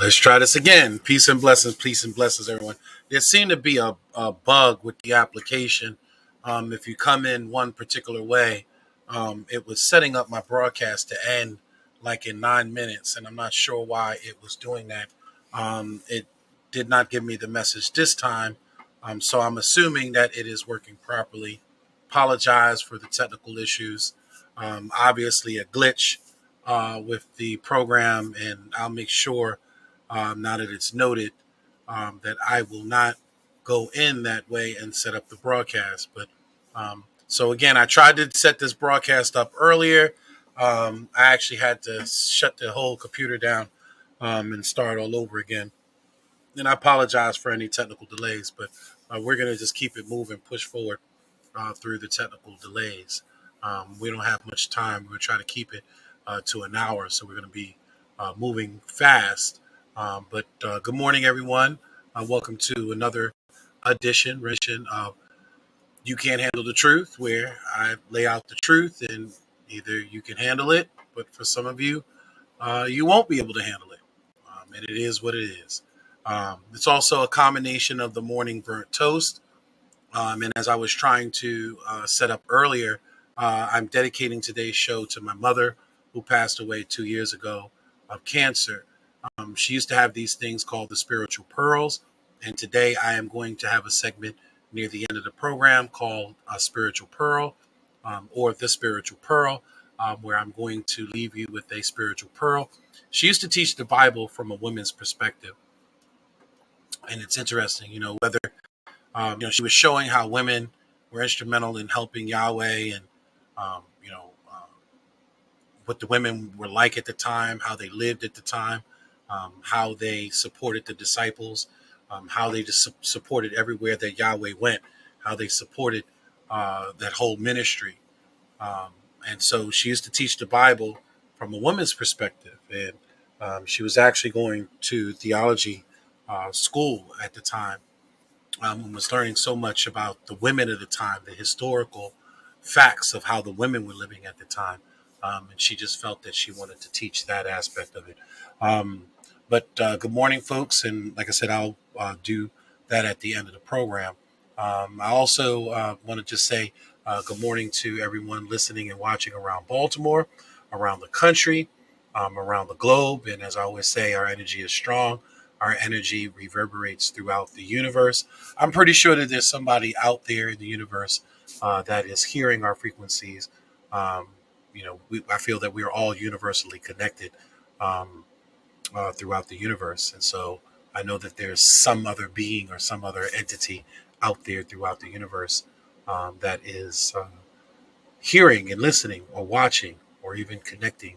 let's try this again. Peace and blessings, everyone. There seemed to be a bug with the application. If you come in one particular way, it was setting up my broadcast to end like in 9 minutes, and I'm not sure why it was doing that. It did not give me the message this time, so I'm assuming that it is working properly. Apologize for the technical issues. Obviously, a glitch with the program, and I'll make sure now that it's noted that I will not go in that way and set up the broadcast. But so again, I tried to set this broadcast up earlier. I actually had to shut the whole computer down and start all over again. And I apologize for any technical delays, but we're going to just keep it moving, push forward through the technical delays. We don't have much time. We're trying to keep it to an hour, so we're going to be moving fast. But good morning, everyone. Welcome to another edition of You Can't Handle the Truth, where I lay out the truth, and either you can handle it, but for some of you, you won't be able to handle it. And it is what it is. It's also a combination of the morning burnt toast. And as I was trying to set up earlier, I'm dedicating today's show to my mother, who passed away 2 years ago of cancer. She used to have these things called the spiritual pearls. And today I am going to have a segment near the end of the program called Spiritual Pearl or The Spiritual Pearl, where I'm going to leave you with a spiritual pearl. She used to teach the Bible from a woman's perspective. And it's interesting, whether she was showing how women were instrumental in helping Yahweh, and um, you know, uh, what the women were like at the time, how they lived at the time, how they supported the disciples, how they just supported everywhere that Yahweh went, how they supported that whole ministry. Um, and so she used to teach the Bible from a woman's perspective, and she was actually going to theology school at the time, and was learning so much about the women of the time, the historical facts of how the women were living at the time. And she just felt that she wanted to teach that aspect of it. Um, but good morning, folks. And like I said, I'll do that at the end of the program. I also want to just say good morning to everyone listening and watching around Baltimore, around the country, around the globe. And as I always say, our energy is strong. Our energy reverberates throughout the universe. I'm pretty sure that there's somebody out there in the universe that is hearing our frequencies. Um, I feel that we are all universally connected um, throughout the universe. And so I know that there's some other being or some other entity out there throughout the universe that is hearing and listening or watching or even connecting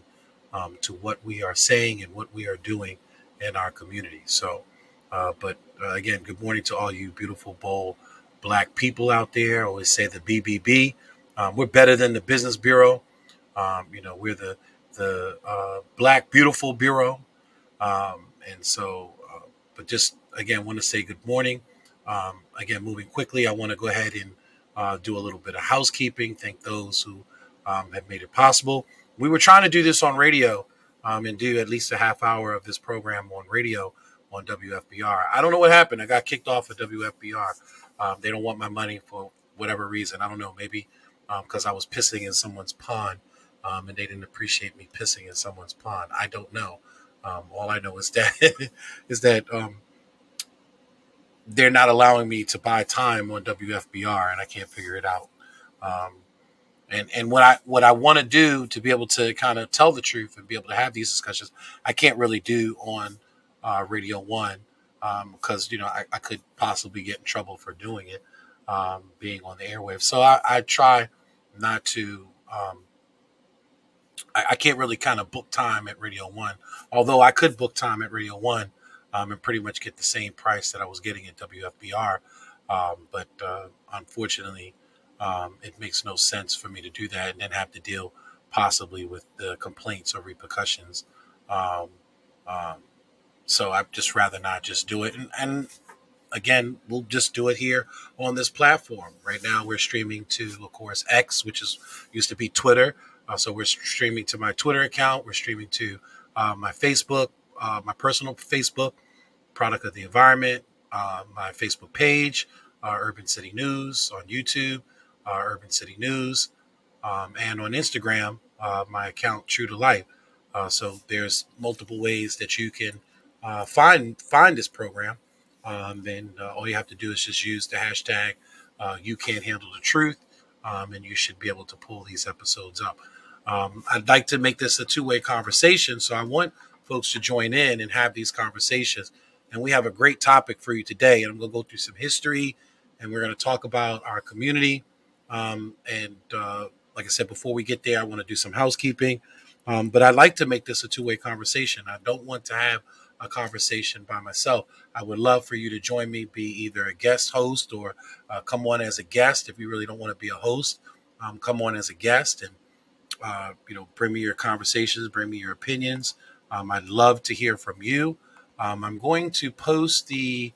to what we are saying and what we are doing in our community. So, but again, good morning to all you beautiful, bold black people out there. I always say the BBB. We're better than the Business Bureau. We're the Black Beautiful Bureau. And so, but just again, want to say good morning. Again, moving quickly, I want to go ahead and do a little bit of housekeeping. Thank those who have made it possible. We were trying to do this on radio and do at least a half hour of this program on radio on WFBR. I don't know what happened. I got kicked off of WFBR. They don't want my money for whatever reason. I don't know. Maybe because I was pissing in someone's pond and they didn't appreciate me pissing in someone's pond. I don't know. All I know is that they're not allowing me to buy time on WFBR, and I can't figure it out. Um, and what I want to do to be able to kind of tell the truth and be able to have these discussions, I can't really do on Radio One because I could possibly get in trouble for doing it, being on the airwaves. So I try not to. I can't really kind of book time at Radio One, although I could book time at Radio One and pretty much get the same price that I was getting at WFBR. But unfortunately, it makes no sense for me to do that and then have to deal possibly with the complaints or repercussions. Um, um, so I'd just rather not just do it. And again, we'll just do it here on this platform. Right now, we're streaming to, of course, X, which is used to be Twitter. So we're streaming to my Twitter account. We're streaming to my Facebook my personal Facebook, Product of the Environment, my Facebook page, Urban City News on YouTube, Urban City News, and on Instagram, my account True to Life. So there's multiple ways that you can find this program. And all you have to do is just use the hashtag You Can't Handle the Truth, and you should be able to pull these episodes up. I'd like to make this a two-way conversation, so I want folks to join in and have these conversations. And we have a great topic for you today, and I'm going to go through some history, and we're going to talk about our community. And like I said, before we get there, I want to do some housekeeping. But I'd like to make this a two-way conversation. I don't want to have a conversation by myself. I would love for you to join me, be either a guest host or come on as a guest. If you really don't want to be a host, come on as a guest and bring me your conversations, bring me your opinions. I'd love to hear from you. I'm going to post the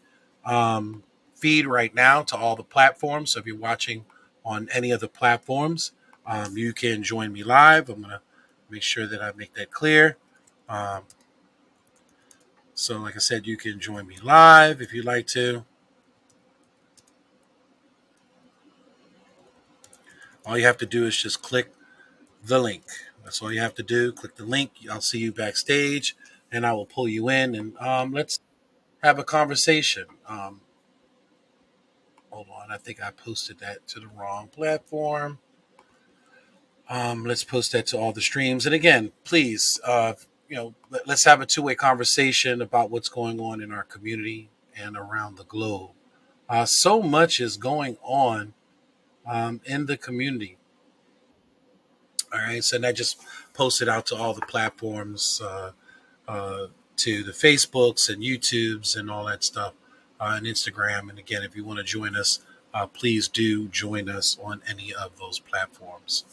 feed right now to all the platforms. So if you're watching on any of the platforms, you can join me live. I'm going to make sure that I make that clear. Um, so, like I said, you can join me live if you'd like to. All you have to do is just click the link. That's all you have to do. Click the link. I'll see you backstage, and I will pull you in, and let's have a conversation. Hold on, I think I posted that to the wrong platform. Let's post that to all the streams. And again, please, let's have a two-way conversation about what's going on in our community and around the globe. So much is going on in the community. All right, so I just posted out to all the platforms, uh, to the Facebooks and YouTubes and all that stuff, and Instagram. And again, if you want to join us, please do join us on any of those platforms.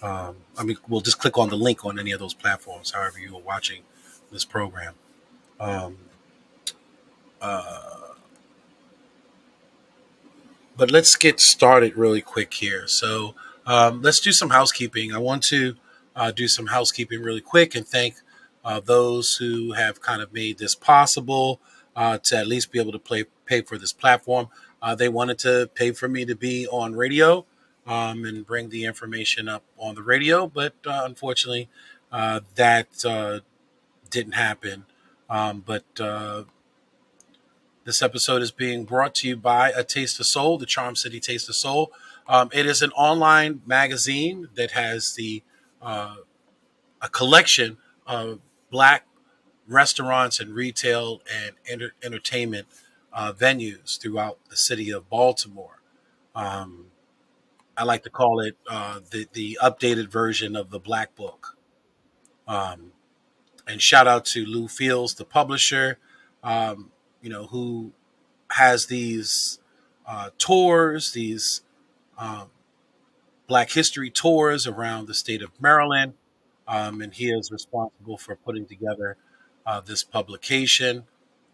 We'll just click on the link on any of those platforms, however you are watching this program. Um, uh, but let's get started really quick here. So let's do some housekeeping. I want to do some housekeeping really quick and thank those who have kind of made this possible to at least be able to pay for this platform. They wanted to pay for me to be on radio and bring the information up on the radio, but unfortunately, that didn't happen. But this episode is being brought to you by A Taste of Soul, the Charm City Taste of Soul. It is an online magazine that has uh, a collection of Black restaurants and retail and entertainment venues throughout the city of Baltimore. Um, I like to call it the updated version of the Black Book. Um, and shout out to Lou Fields, the publisher, who has these tours, these um, Black History tours around the state of Maryland, and he is responsible for putting together this publication.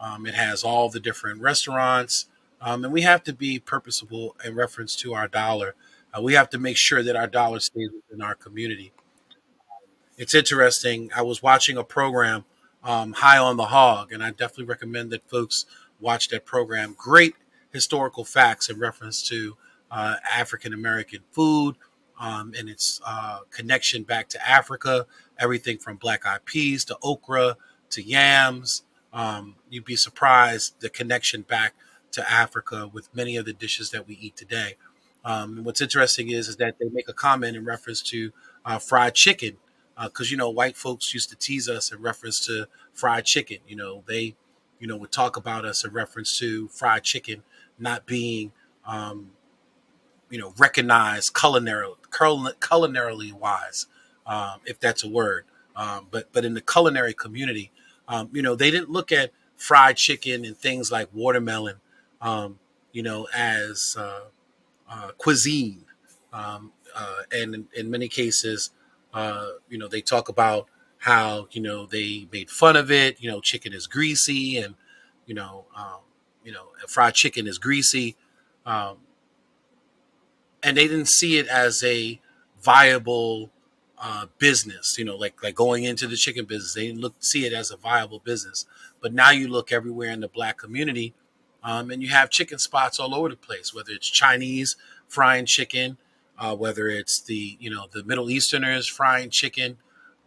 It has all the different restaurants, and we have to be purposeful in reference to our dollar. We have to make sure that our dollar stays within our community. It's interesting. I was watching a program, High on the Hog, and I definitely recommend that folks watch that program. Great historical facts in reference to African American food and its connection back to Africa. Everything from black eyed peas to okra to yams. You'd be surprised the connection back to Africa with many of the dishes that we eat today. And what's interesting is that they make a comment in reference to fried chicken because white folks used to tease us in reference to fried chicken. They would talk about us in reference to fried chicken not being recognized culinarily wise, if that's a word. But in the culinary community, they didn't look at fried chicken and things like watermelon, as cuisine. And in many cases, they talk about how they made fun of it. Chicken is greasy, and fried chicken is greasy, um, and they didn't see it as a viable business. Like going into the chicken business, they didn't see it as a viable business. But now you look everywhere in the black community, and you have chicken spots all over the place. Whether it's Chinese frying chicken, whether it's the Middle Easterners frying chicken,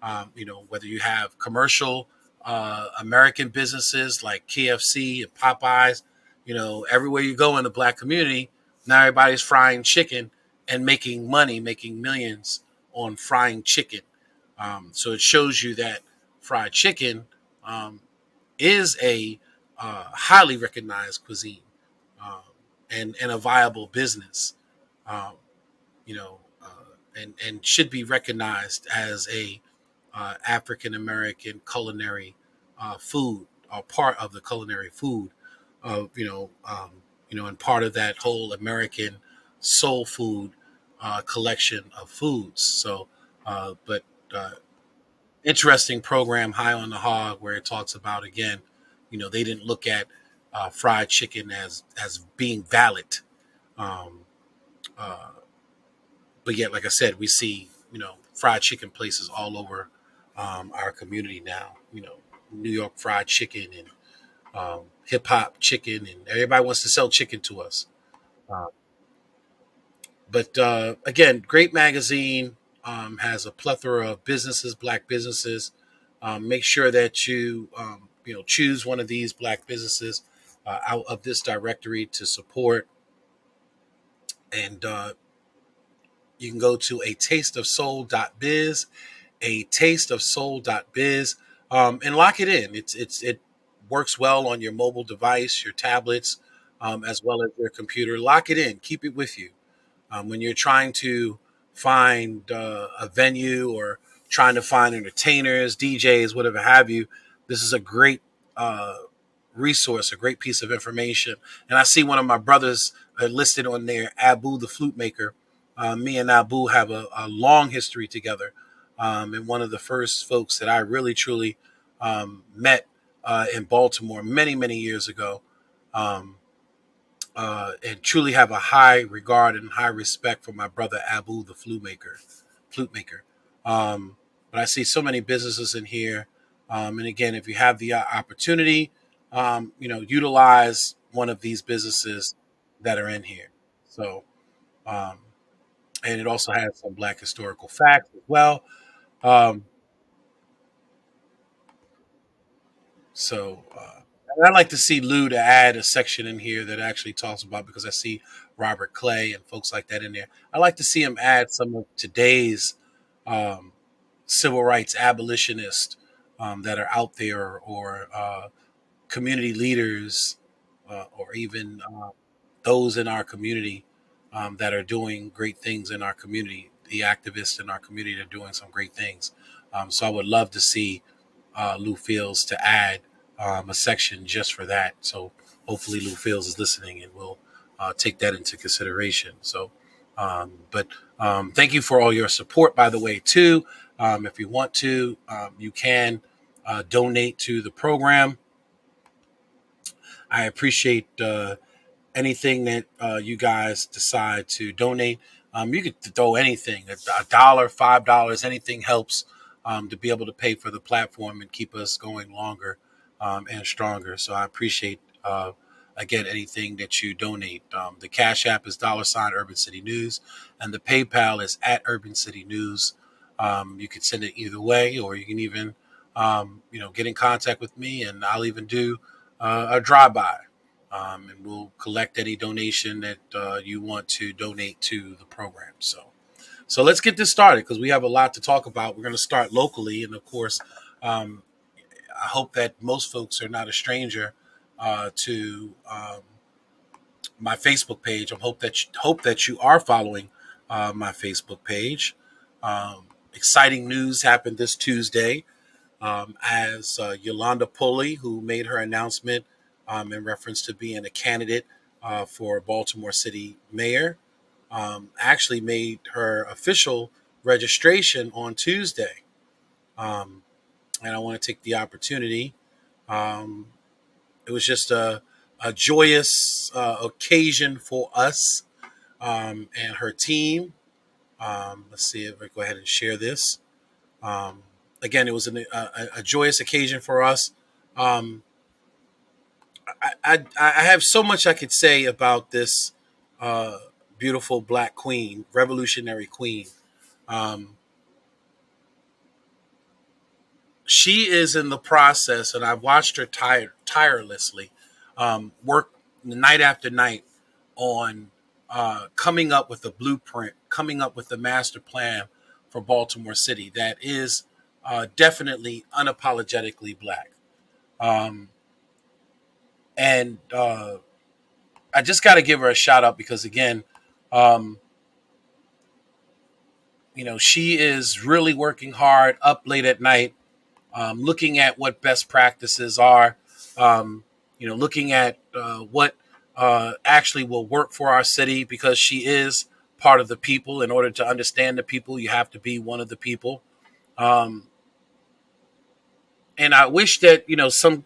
whether you have commercial American businesses like KFC and Popeyes. Everywhere you go in the black community, now everybody's frying chicken and making money, making millions on frying chicken. So it shows you that fried chicken um, is a highly recognized cuisine, um, and a viable business. Um, and should be recognized as a African American culinary food, or part of the culinary food of and part of that whole American soul food collection of foods. So, but interesting program, High on the Hog, where it talks about, again, they didn't look at fried chicken as being valid. Um, uh, but yet, like I said, we see fried chicken places all over our community now. New York Fried Chicken and Hip Hop Chicken, and everybody wants to sell chicken to us. Uh, but again, great magazine, has a plethora of businesses, black businesses. Make sure that you choose one of these black businesses out of this directory to support, and you can go to a tasteofsoul.biz, a tasteofsoul.biz, and lock it in. It works well on your mobile device, your tablets, as well as your computer. Lock it in. Keep it with you. When you're trying to find a venue, or trying to find entertainers, DJs, whatever have you, this is a great uh, resource, a great piece of information. And I see one of my brothers listed on there, Abu the flute maker. Me and Abu have a long history together, and one of the first folks that I really truly met in Baltimore many, many years ago. Um, and truly have a high regard and high respect for my brother Abu, the flute maker. Flute maker. But I see so many businesses in here, and again, if you have the opportunity, utilize one of these businesses that are in here. So, um, and it also has some Black historical facts as well. Um, So, and I'd like to see Lou to add a section in here that actually talks about, because I see Robert Clay and folks like that in there. I'd like to see him add some of today's um, civil rights abolitionists that are out there, or community leaders, or even those in our community that are doing great things in our community. The activists in our community are doing some great things. So I would love to see Lou Fields to add a section just for that. So hopefully Lou Fields is listening and will take that into consideration. So, but thank you for all your support, by the way, too. If you want to, you can donate to the program. I appreciate anything that you guys decide to donate. You could throw anything, a dollar, $5, anything helps to be able to pay for the platform and keep us going longer and stronger. So I appreciate, again, anything that you donate. The Cash App is $ Urban City News, and the PayPal is at Urban City News. You could send it either way, or you can even, get in contact with me, and I'll even do a drive-by, and we'll collect any donation that you want to donate to the program. So let's get this started, because we have a lot to talk about. We're going to start locally, and of course, um, I hope that most folks are not a stranger to my Facebook page. I hope that you are following my Facebook page. Exciting news happened this Tuesday, as Yolanda Pulley, who made her announcement in reference to being a candidate for Baltimore City Mayor, actually made her official registration on Tuesday. Um, and I want to take the opportunity. Um, it was just a joyous occasion for us and her team. Let's see if I go ahead and share this. Um, Again, it was a joyous occasion for us. Um, I have so much I could say about this uh, beautiful black queen, revolutionary queen. Um, she is in the process, and I've watched her tirelessly work night after night on coming up with a blueprint, coming up with a master plan for Baltimore City that is definitely unapologetically black. Um, and I just got to give her a shout out because, again, um, she is really working hard, up late at night, looking at what best practices are, looking at what actually will work for our city because she is part of the people. In order to understand the people, you have to be one of the people. Um, and I wish that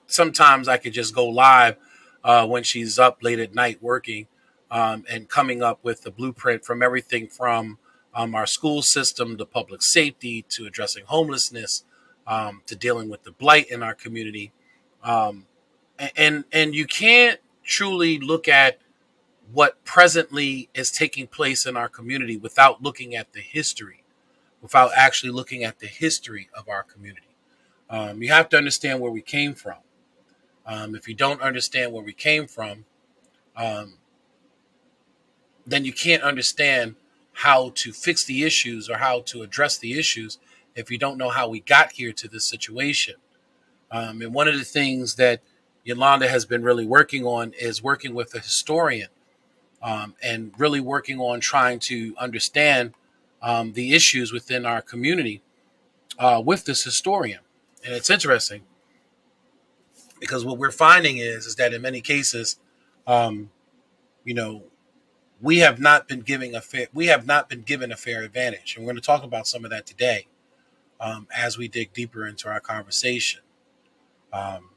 sometimes I could just go live when she's up late at night working and coming up with the blueprint from everything from our school system to public safety to addressing homelessness to dealing with the blight in our community. Um, and you can't truly look at what presently is taking place in our community without looking at the history, without actually looking at the history of our community. You have to understand where we came from. If you don't understand where we came from, um, then you can't understand how to fix the issues or how to address the issues if you don't know how we got here to this situation. And one of the things that Yolanda has been really working on is working with a historian and really working on trying to understand the issues within our community with this historian. And it's interesting because what we're finding is that in many cases, um, you know, we have not been given a fair advantage, and we're going to talk about some of that today as we dig deeper into our conversation. Um,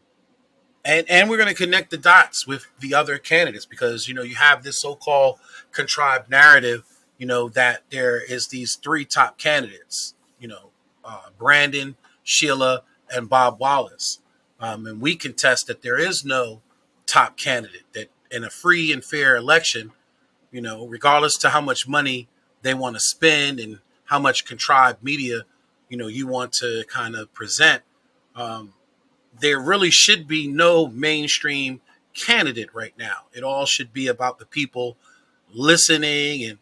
and we're going to connect the dots with the other candidates because you have this so-called contrived narrative, that there is these three top candidates, Brandon, Sheila, and Bob Wallace, and we contest that there is no top candidate. That in a free and fair election, regardless to how much money they want to spend and how much contrived media, you want to kind of present. Um, there really should be no mainstream candidate right now. It all should be about the people listening and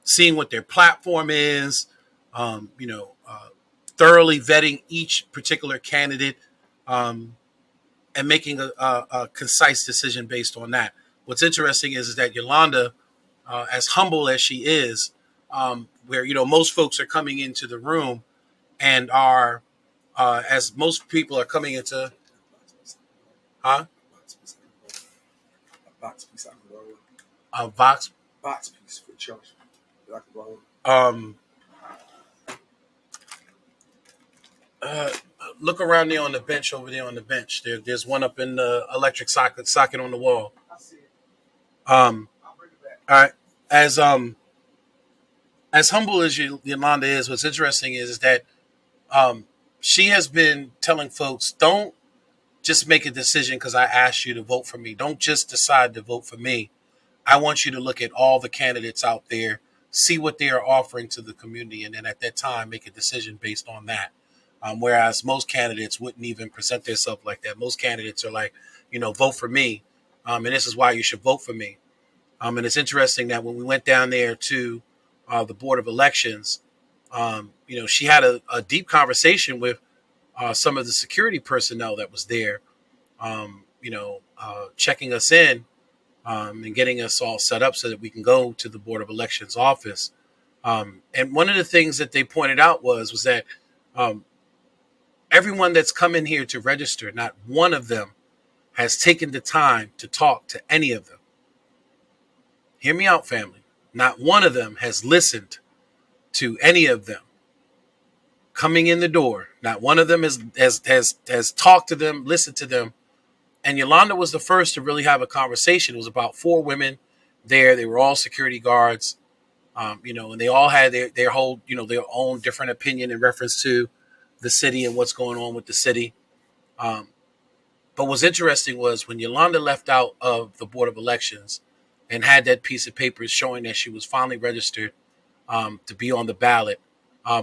seeing what their platform is, um, you know, uh, thoroughly vetting each particular candidate um, and making a concise decision based on that. What's interesting is that Yolanda, as humble as she is, where most folks are coming into the room and are as most people are coming into, huh? A Vox. Um, uh, Look around there on the bench over there on the bench. There's one up in the electric socket on the wall. All right. As as humble as Yolanda is, what's interesting is that um, she has been telling folks, don't just make a decision because I asked you to vote for me. Don't just decide to vote for me. I want you to look at all the candidates out there, see what they are offering to the community, and then at that time make a decision based on that. Whereas most candidates wouldn't even present themselves like that. Most candidates are like, vote for me, and this is why you should vote for me. And it's interesting that when we went down there to the Board of Elections, she had a deep conversation with some of the security personnel that was there, checking us in and getting us all set up so that we can go to the Board of Elections office. And one of the things that they pointed out was that um, everyone that's come in here to register, not one of them has taken the time to talk to any of them. Hear me out, family. Not one of them has listened to any of them coming in the door. Not one of them has talked to them, listened to them. And Yolanda was the first to really have a conversation. It was about four women there. They were all security guards. And they all had their whole, their own different opinion in reference to the city and what's going on with the city. Um, but what's interesting was when Yolanda left out of the Board of Elections and had that piece of paper showing that she was finally registered to be on the ballot,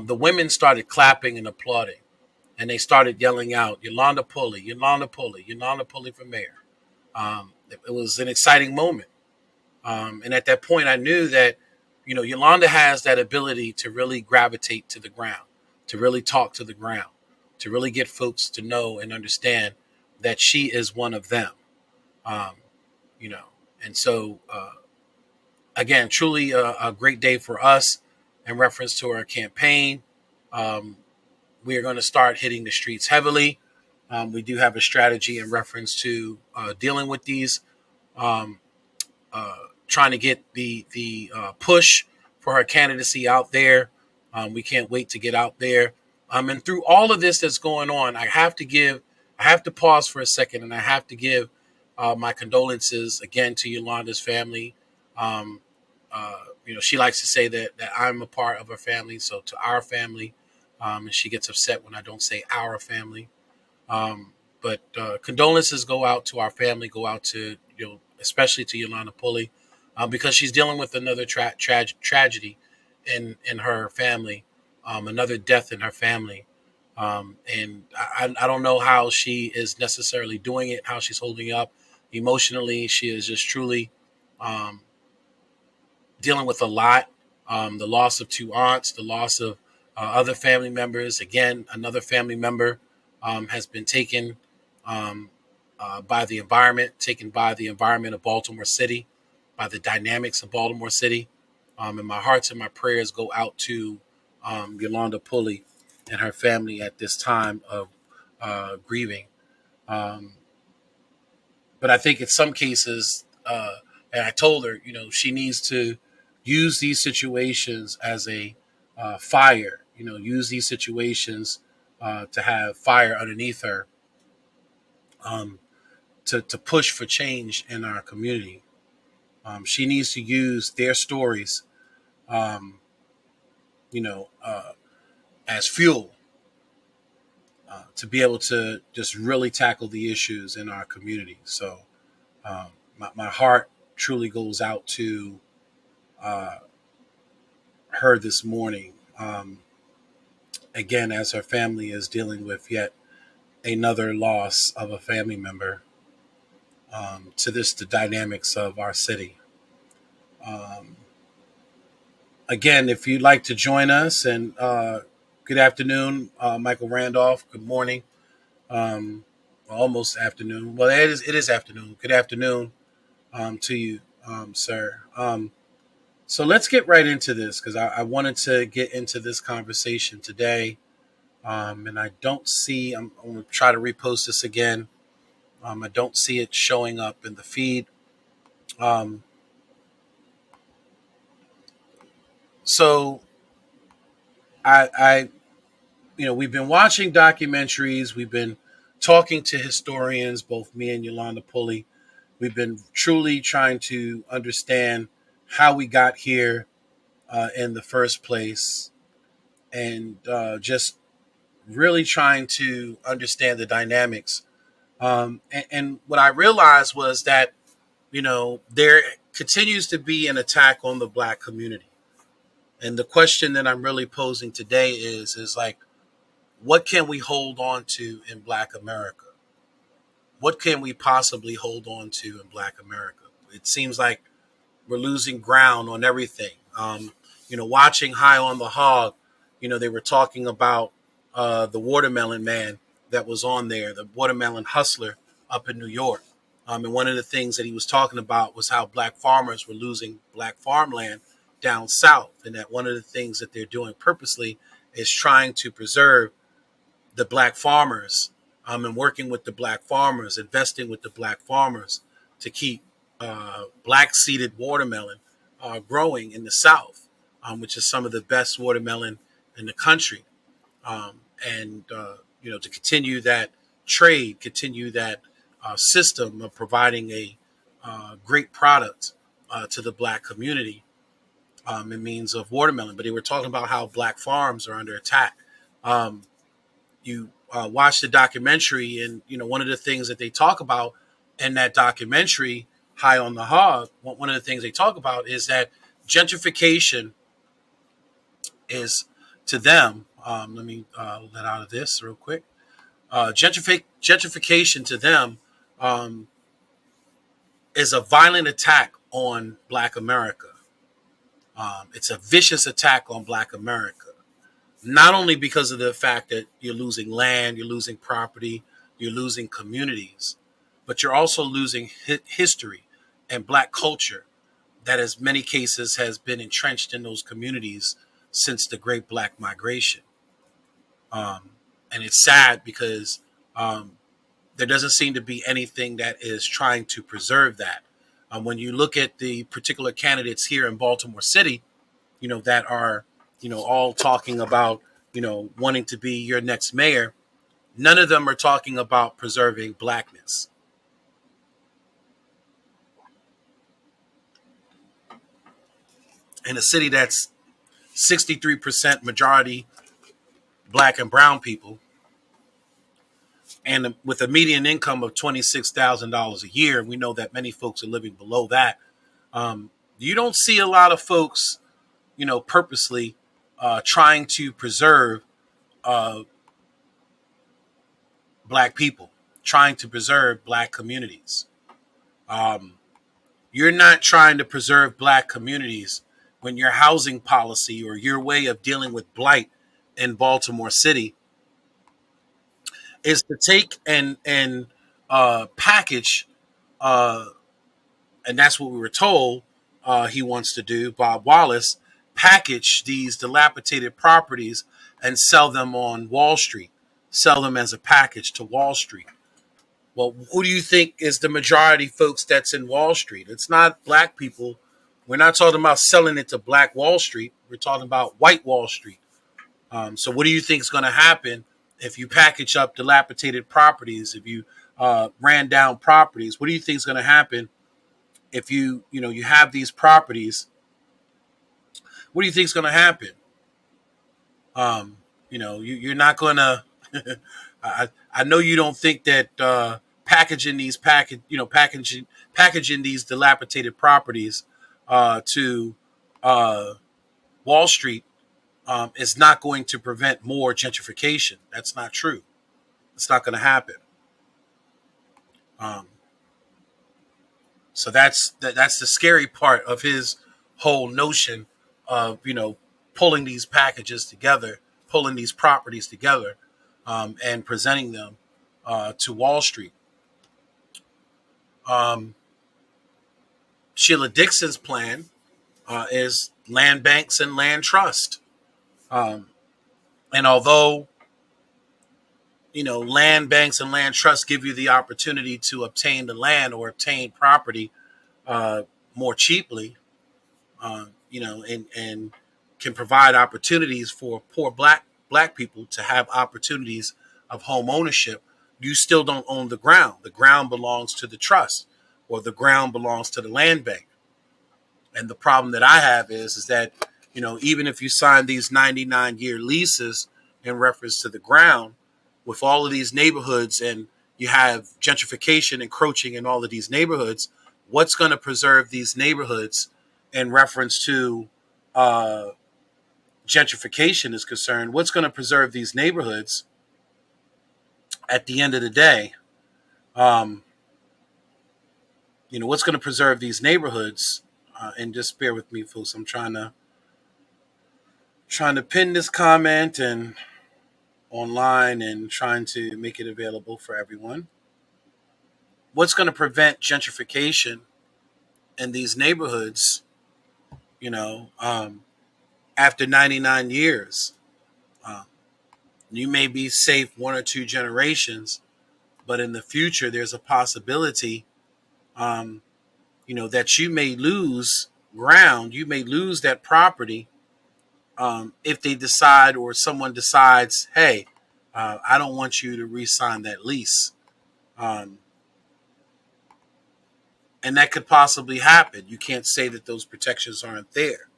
the women started clapping and applauding. And they started yelling out, Yolanda Pulley, Yolanda Pulley, Yolanda Pulley for mayor. It was an exciting moment. And at that point, I knew that, Yolanda has that ability to really gravitate to the ground, to really talk to the ground, to really get folks to know and understand that she is one of them. Um, you know, and so again, truly a great day for us in reference to our campaign. Um, we are going to start hitting the streets heavily. We do have a strategy in reference to dealing with these. Um, uh, Trying to get the push for her candidacy out there. We can't wait to get out there. And through all of this that's going on, I have to pause for a second, and I have to give my condolences again to Yolanda's family. Um, she likes to say that I'm a part of her family, so to our family, and she gets upset when I don't say our family. Um, but condolences go out to our family, go out to, especially to Yolanda Pulley, because she's dealing with another tragedy in her family, another death in her family. And I don't know how she is necessarily doing it, how she's holding up emotionally. She is just truly um, dealing with a lot. The loss of two aunts, the loss of other family members. Again, another family member has been taken um, by the environment, taken by the environment of Baltimore City, by the dynamics of Baltimore City. And my hearts and my prayers go out to Yolanda Pulley and her family at this time of grieving. Um, but I think in some cases, and I told her, she needs to use these situations as a fire. Use these situations to have fire underneath her, um, to push for change in our community. She needs to use their stories, um, you know, uh, as fuel to be able to just really tackle the issues in our community. So my heart truly goes out to uh, her this morning. Again, as her family is dealing with yet another loss of a family member to the dynamics of our city. Um, Again, if you'd like to join us, and good afternoon, Michael Randolph. Good morning, um, almost afternoon. Well, it is afternoon. Good afternoon to you, sir. So let's get right into this because I wanted to get into this conversation today. And I don't see, I'm going to try to repost this again. I don't see it showing up in the feed. Um, so I, we've been watching documentaries. We've been talking to historians, both me and Yolanda Pulley. We've been truly trying to understand how we got here in the first place, and just really trying to understand the dynamics. And what I realized was that, there continues to be an attack on the Black community. And the question that I'm really posing today is like, what can we hold on to in Black America? What can we possibly hold on to in Black America? It seems like we're losing ground on everything. Watching High on the Hog, they were talking about the watermelon man that was on there, the watermelon hustler up in New York. And one of the things that he was talking about was how Black farmers were losing Black farmland down south, and that one of the things that they're doing purposely is trying to preserve the Black farmers, and working with the Black farmers, investing with the Black farmers to keep Black seeded watermelon growing in the South, which is some of the best watermelon in the country. And to continue that trade, continue that system of providing a great product to the Black community. in means of watermelon. But they were talking about how black farms are under attack. Um, you watch the documentary, and one of the things that they talk about in that documentary, High on the Hog, one of the things they talk about is that gentrification is to them. Let me let out of this real quick. Gentrification to them um, is a violent attack on Black America. It's a vicious attack on Black America, not only because of the fact that you're losing land, you're losing property, you're losing communities, but you're also losing history and Black culture that, in many cases, has been entrenched in those communities since the Great Black Migration. Um, and it's sad because um, there doesn't seem to be anything that is trying to preserve that. When you look at the particular candidates here in Baltimore City, that are, all talking about, wanting to be your next mayor, none of them are talking about preserving Blackness. In a city that's 63% majority Black and brown people, and with a median income of $26,000 a year, we know that many folks are living below that. Um, you don't see a lot of folks, purposely trying to preserve uh, Black people, trying to preserve Black communities. Um, you're not trying to preserve Black communities when your housing policy or your way of dealing with blight in Baltimore City is to take and package, uh, and that's what we were told he wants to do. Bob Wallace package these dilapidated properties and sell them on Wall Street, sell them as a package to Wall Street. Well, who do you think is the majority folks that's in Wall Street? It's not Black people. We're not talking about selling it to Black Wall Street. We're talking about white Wall Street. So what do you think is going to happen if you package up dilapidated properties, if you ran down properties? What do you think is going to happen if you have these properties? What do you think is going to happen? You're not going to. I know you don't think that packaging these dilapidated properties to uh, Wall Street is not going to prevent more gentrification. That's not true. It's not going to happen. Um, so that's the scary part of his whole notion of pulling these packages together, pulling these properties together, and presenting them to Wall Street. Um, Sheila Dixon's plan is land banks and land trust. Um, and although land banks and land trusts give you the opportunity to obtain the land or obtain property uh, more cheaply, and can provide opportunities for poor black people to have opportunities of home ownership. You still don't own the ground. The ground belongs to the trust, or the ground belongs to the land bank. And the problem that I have is that even if you sign these 99-year leases in reference to the ground, with all of these neighborhoods, and you have gentrification encroaching in all of these neighborhoods, what's going to preserve these neighborhoods in reference to uh, gentrification is concerned? What's going to preserve these neighborhoods at the end of the day? Um, what's going to preserve these neighborhoods? And just bear with me, folks. I'm trying to pin this comment and online and trying to make it available for everyone. What's going to prevent gentrification in these neighborhoods, you know, um, after 99 years? Um, you may be safe one or two generations, but in the future, there's a possibility, um, that you may lose ground, you may lose that property if they decide, or someone decides, hey, I don't want you to re-sign that lease. Um, and that could possibly happen. You can't say that those protections aren't there.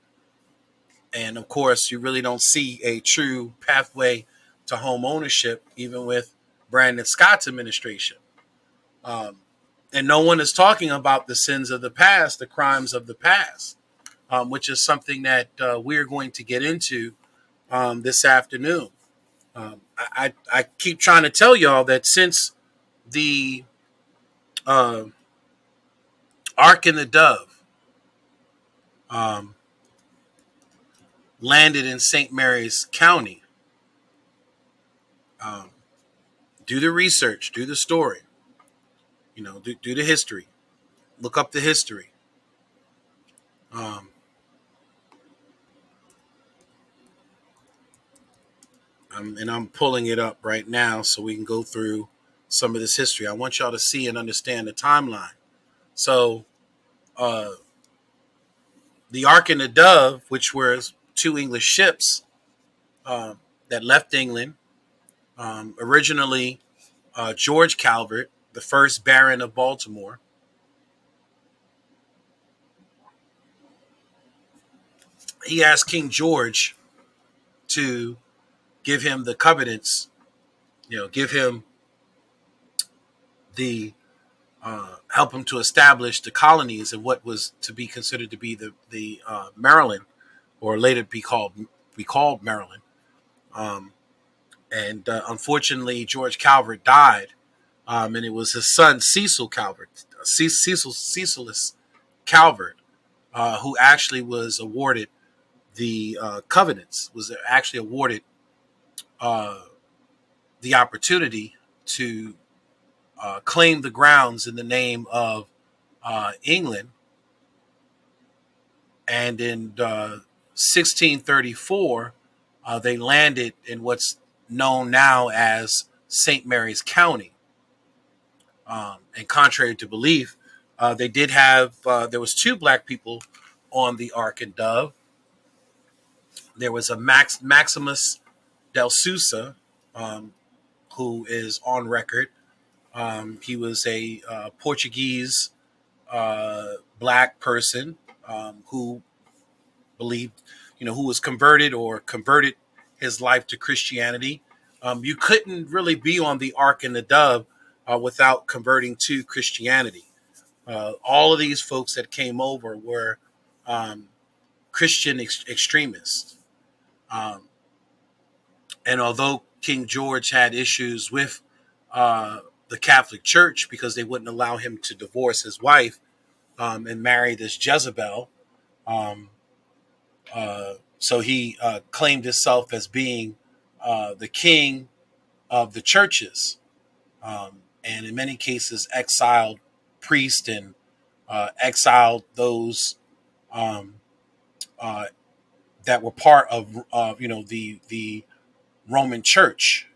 And of course, you really don't see a true pathway to home ownership, even with Brandon Scott's administration. Um, and no one is talking about the sins of the past, the crimes of the past, which is something that we're going to get into this afternoon. I keep trying to tell y'all that since the uh, Ark and the Dove um, landed in St. Mary's County, um, do the research, do the story, do the history, look up the history. Um, and I'm pulling it up right now so we can go through some of this history. I want y'all to see and understand the timeline. So, uh, the Ark and the Dove, which were two English ships that left England, originally George Calvert, the first Baron of Baltimore, he asked King George to give him the covenants, give him the help him to establish the colonies in what was to be considered to be the Maryland, or later be called Maryland. Um, and unfortunately, George Calvert died, and it was his son Cecil Calvert, Cecilus Calvert, who actually was awarded the covenants, was actually awarded uh, the opportunity to claim the grounds in the name of England. And in 1634, they landed in what's known now as St. Mary's County. And contrary to belief, they did have there was two black people on the Ark and Dove. There was a Maximus del Sousa, um, who is on record. He was a Portuguese black person who believed, who was converted or converted his life to Christianity. You couldn't really be on the Ark and the Dove without converting to Christianity. All of these folks that came over were um, Christian extremists. Um, and although King George had issues with uh, the Catholic Church because they wouldn't allow him to divorce his wife and marry this Jezebel, um, so he claimed himself as being the king of the churches, and in many cases exiled priests and exiled those um, uh, that were part of the Roman Church,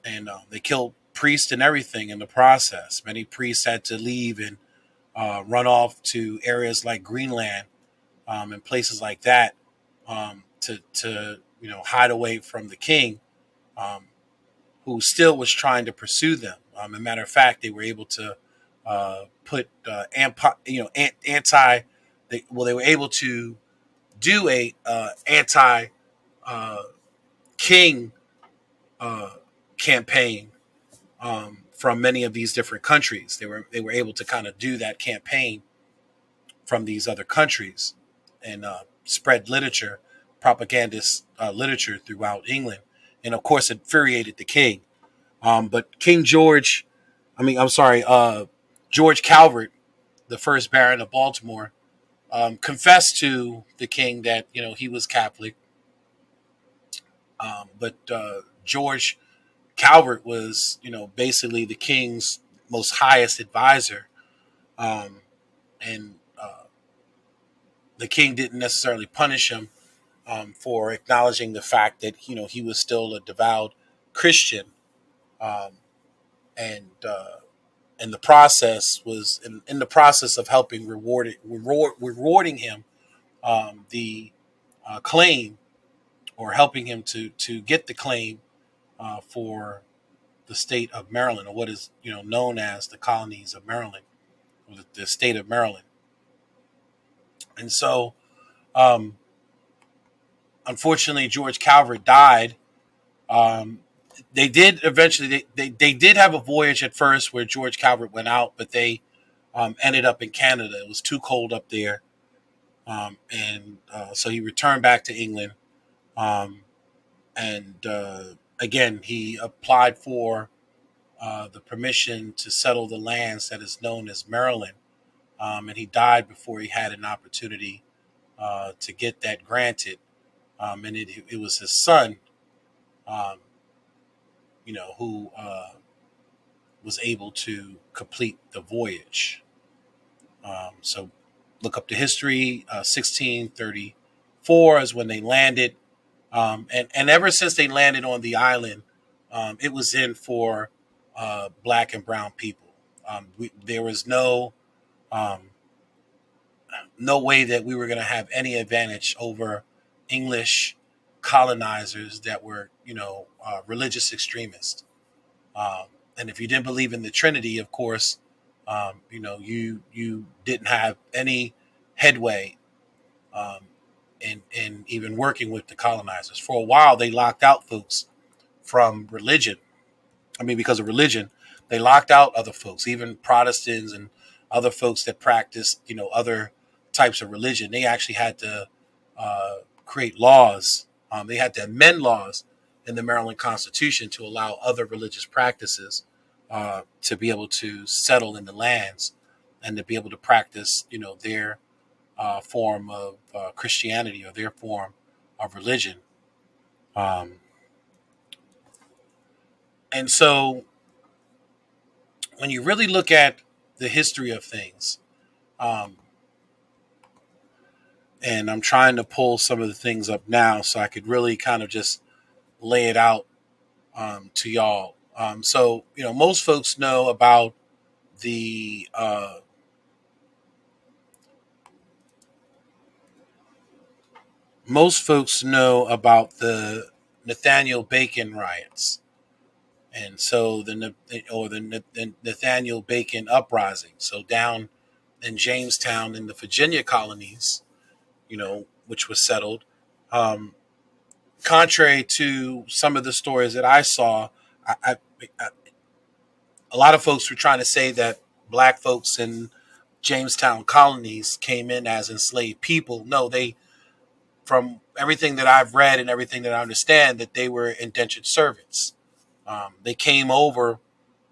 and they killed priests and everything in the process. Many priests had to leave and run off to areas like Greenland and places like that to hide away from the king, um, who still was trying to pursue them. As a matter of fact, they were able to put anti. They were able to do a anti uh, king uh, campaign from many of these different countries. They were able to kind of do that campaign from these other countries and spread literature, propagandist literature throughout England, and of course, it infuriated the king. But King George, I'm sorry, George Calvert, the first Baron of Baltimore, confessed to the king that he was Catholic. But George Calvert was basically the king's most highest advisor, um, and the king didn't necessarily punish him for acknowledging the fact that he was still a devout Christian, um, and in the process was in the process of helping rewarding him the claim, or helping him to get the claim for the state of Maryland, or what is known as the colonies of Maryland, or the state of Maryland. And so um, Unfortunately, George Calvert died. Um, they did eventually. They did have a voyage at first where George Calvert went out, but they ended up in Canada. It was too cold up there, and so he returned back to England. Um, and again, he applied for the permission to settle the lands that is known as Maryland, and he died before he had an opportunity to get that granted. And it was his son, um, who was able to complete the voyage. So look up the history. 1634 is when they landed, and ever since they landed on the island, it was in for black and brown people. There was um, no way that we were going to have any advantage over English colonizers that were, religious extremists. Um, and if you didn't believe in the Trinity, of course, you didn't have any headway um, in even working with the colonizers. For a while, they locked out folks from religion. I mean, because of religion, they locked out other folks, even Protestants and other folks that practiced, other types of religion. They actually had to create laws. They had to amend laws in the Maryland Constitution to allow other religious practices to be able to settle in the lands and to be able to practice, their form of Christianity or their form of religion. Um, and so when you really look at the history of things, um, and I'm trying to pull some of the things up now so I could really kind of just lay it out to y'all. So, most folks know about the most folks know about the Nathaniel Bacon riots, and so the Nathaniel Bacon uprising. So down in Jamestown in the Virginia colonies, which was settled. Um, Contrary to some of the stories that I saw, I, a lot of folks were trying to say that black folks in Jamestown colonies came in as enslaved people. No, from everything that I've read and everything that I understand, that they were indentured servants. They came over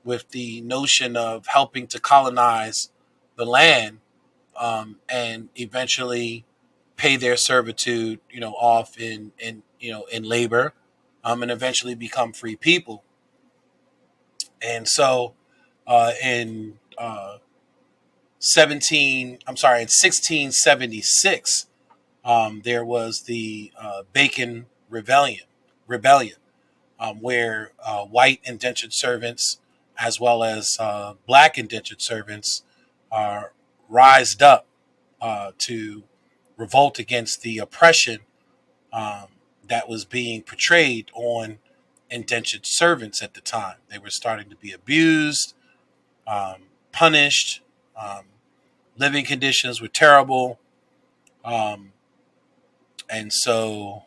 with the notion of helping to colonize the land, and eventually pay their servitude, off in labor, and eventually become free people. And so, in in 1676, there was the Bacon Rebellion, where white indentured servants, as well as black indentured servants, uh, rised up to revolt against the oppression um, that was being portrayed on indentured servants at the time. They were starting to be abused, punished. Um, Living conditions were terrible. Um, and so,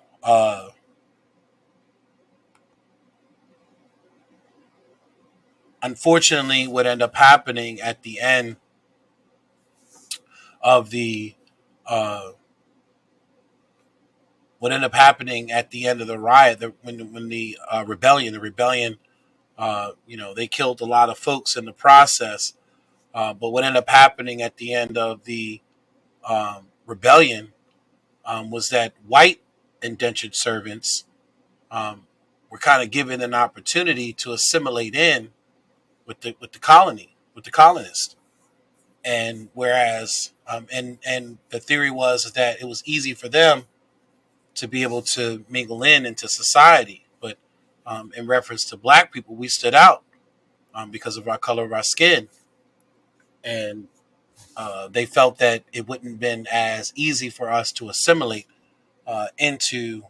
unfortunately, what ended up happening at the end of the uh, riot, when the rebellion, they killed a lot of folks in the process. But what ended up happening at the end of the rebellion was that white indentured servants um, were kind of given an opportunity to assimilate in with the colony, with the colonists. And whereas and the theory was that it was easy for them to be able to mingle into society, but in reference to black people, we stood out because of our color of our skin, and they felt that it wouldn't have been as easy for us to assimilate into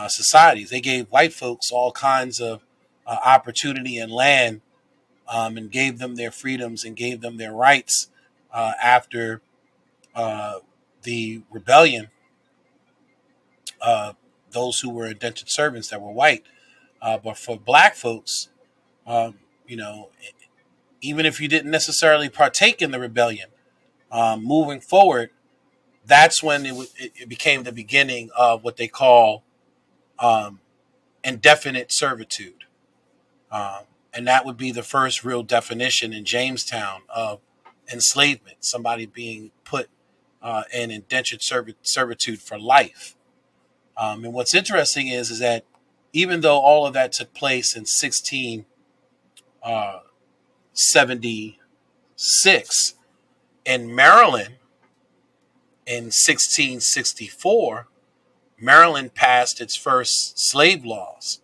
societies. They gave white folks all kinds of opportunity and land, and gave them their freedoms and gave them their rights after uh, the rebellion. those who were indentured servants that were white. But for black folks, um, you know, even if you didn't necessarily partake in the rebellion, moving forward, that's when it became the beginning of what they call um, indefinite servitude. Um, and that would be the first real definition in Jamestown of enslavement, somebody being put in indentured servitude for life. And what's interesting is that even though all of that took place in 1676 in Maryland, in 1664, Maryland passed its first slave laws,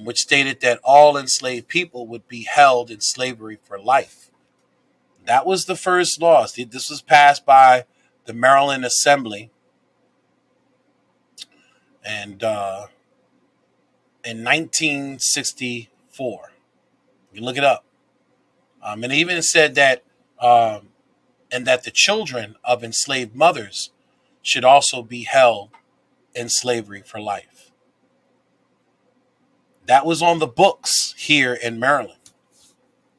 which stated that all enslaved people would be held in slavery for life. That was the first law. This was passed by the Maryland Assembly, and in 1964. You can look it up. And it even said that, and that the children of enslaved mothers should also be held in slavery for life. That was on the books here in Maryland.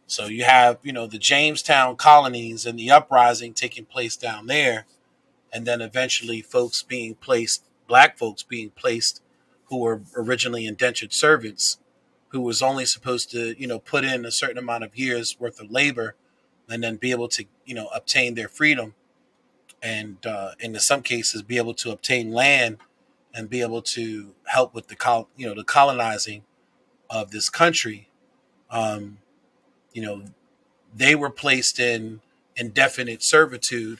So you have, the Jamestown colonies and the uprising taking place down there, and then eventually black folks being placed, who were originally indentured servants, who was only supposed to, put in a certain amount of years worth of labor, and then be able to, obtain their freedom, and in some cases be able to obtain land and be able to help with the colonizing of this country. Um, you know, they were placed in indefinite servitude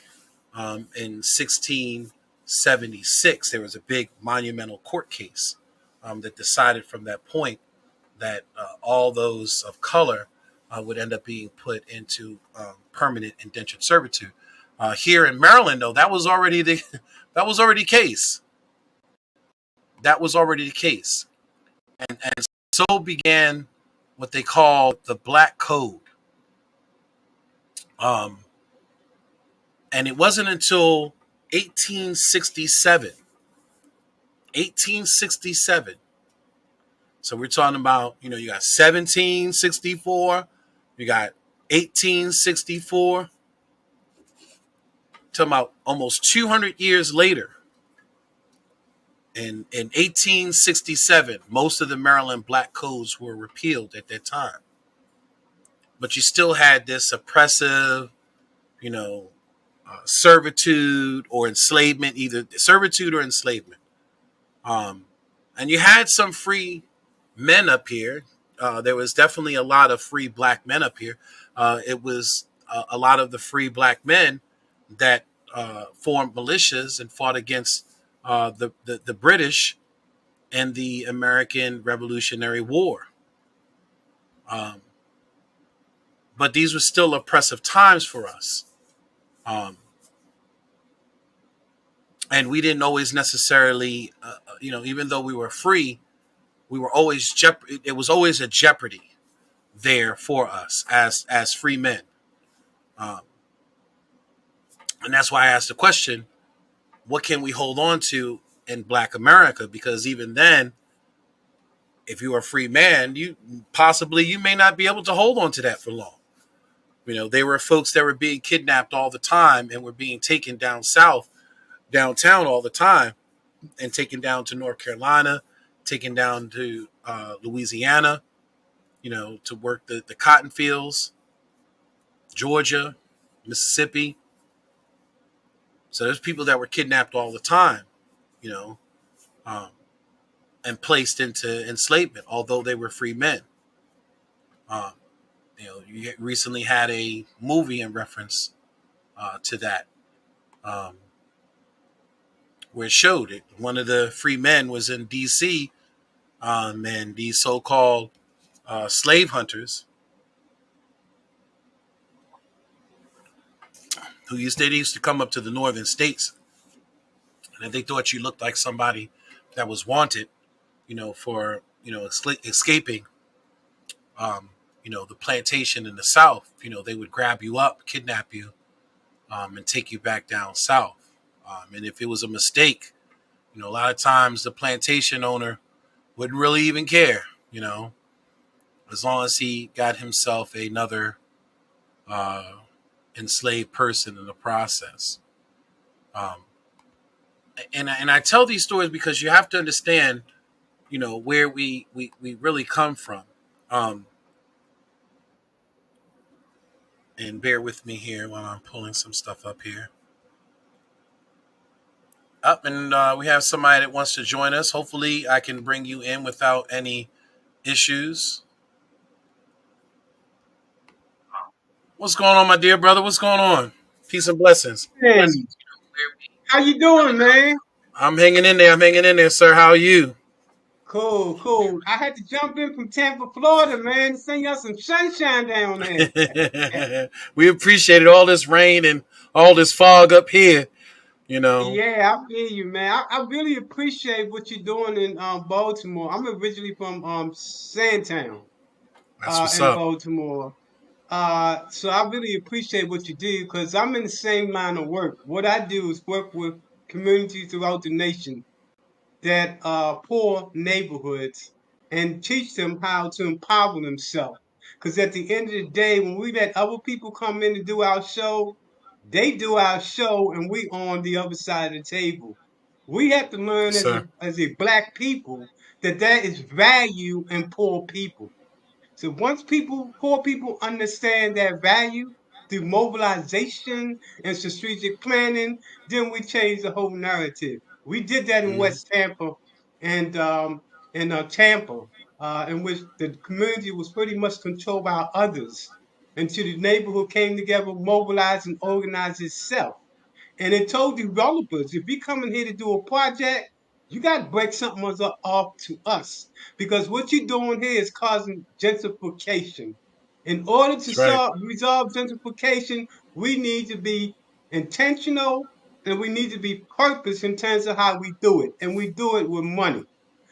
in 1676. There was a big monumental court case that decided from that point that all those of color would end up being put into permanent indentured servitude. Here in Maryland, though, that was already the that was already the case. That was already the case, and so began what they call the Black Code. Um, and it wasn't until 1867, 1867. So we're talking about, you got 1764, you got 1864, talking about almost 200 years later. In 1867, most of the Maryland Black Codes were repealed at that time. But you still had this oppressive, you know, servitude or enslavement, either servitude or enslavement. Um, and you had some free men up here. There was definitely a lot of free black men up here. It was a lot of the free black men that formed militias and fought against the British in the American Revolutionary War. Um, but these were still oppressive times for us. Um, and we didn't always necessarily, even though we were free, we were always it was always a jeopardy there for us as free men. Um, and that's why I asked the question, what can we hold on to in Black America? Because even then, if you are a free man, you may not be able to hold on to that for long. There were folks that were being kidnapped all the time and were being taken downtown all the time, and taken down to North Carolina, taken down to Louisiana, to work the cotton fields, Georgia, Mississippi. So there's people that were kidnapped all the time, you know, um, and placed into enslavement, although they were free men. Um, you recently had a movie in reference to that, um, where it showed it. One of the free men was in D.C., and these so-called slave hunters they used to come up to the northern states, and if they thought you looked like somebody that was wanted, for escaping, um, the plantation in the South, they would grab you up, kidnap you, and take you back down south. And if it was a mistake, A lot of times the plantation owner wouldn't really even care, as long as he got himself another uh, enslaved person in the process. Um, and I tell these stories because you have to understand, where we really come from. Um, and bear with me here while I'm pulling some stuff up here. Up and we have somebody that wants to join us. Hopefully, I can bring you in without any issues. What's going on, my dear brother? What's going on? Peace and blessings. Hey, how you doing, man? I'm hanging in there. I'm hanging in there, sir. How are you? Cool, cool. I had to jump in from Tampa, Florida, man, to send y'all some sunshine down there. We appreciated all this rain and all this fog up here. You know, Yeah, I feel you, man. I really appreciate what you're doing in Baltimore. I'm originally from Sandtown, that's what's in up. Baltimore. So I really appreciate what you do because I'm in the same line of work. What I do is work with communities throughout the nation that poor neighborhoods and teach them how to empower themselves. Because at the end of the day, when we let other people come in and do our show, they do our show and we on the other side of the table. We have to learn Yes, as sir. a black people that there is value in poor people. So once poor people understand that value through mobilization and strategic planning, then we change the whole narrative. We did that in Hmm. West Tampa and Tampa, in which the community was pretty much controlled by others until the neighborhood came together, mobilized, and organized itself. And it told developers, if we coming here to do a project, you got to break something off to us because what you're doing here is causing gentrification. In order to That's right. resolve gentrification, we need to be intentional and we need to be purpose in terms of how we do it. And we do it with money.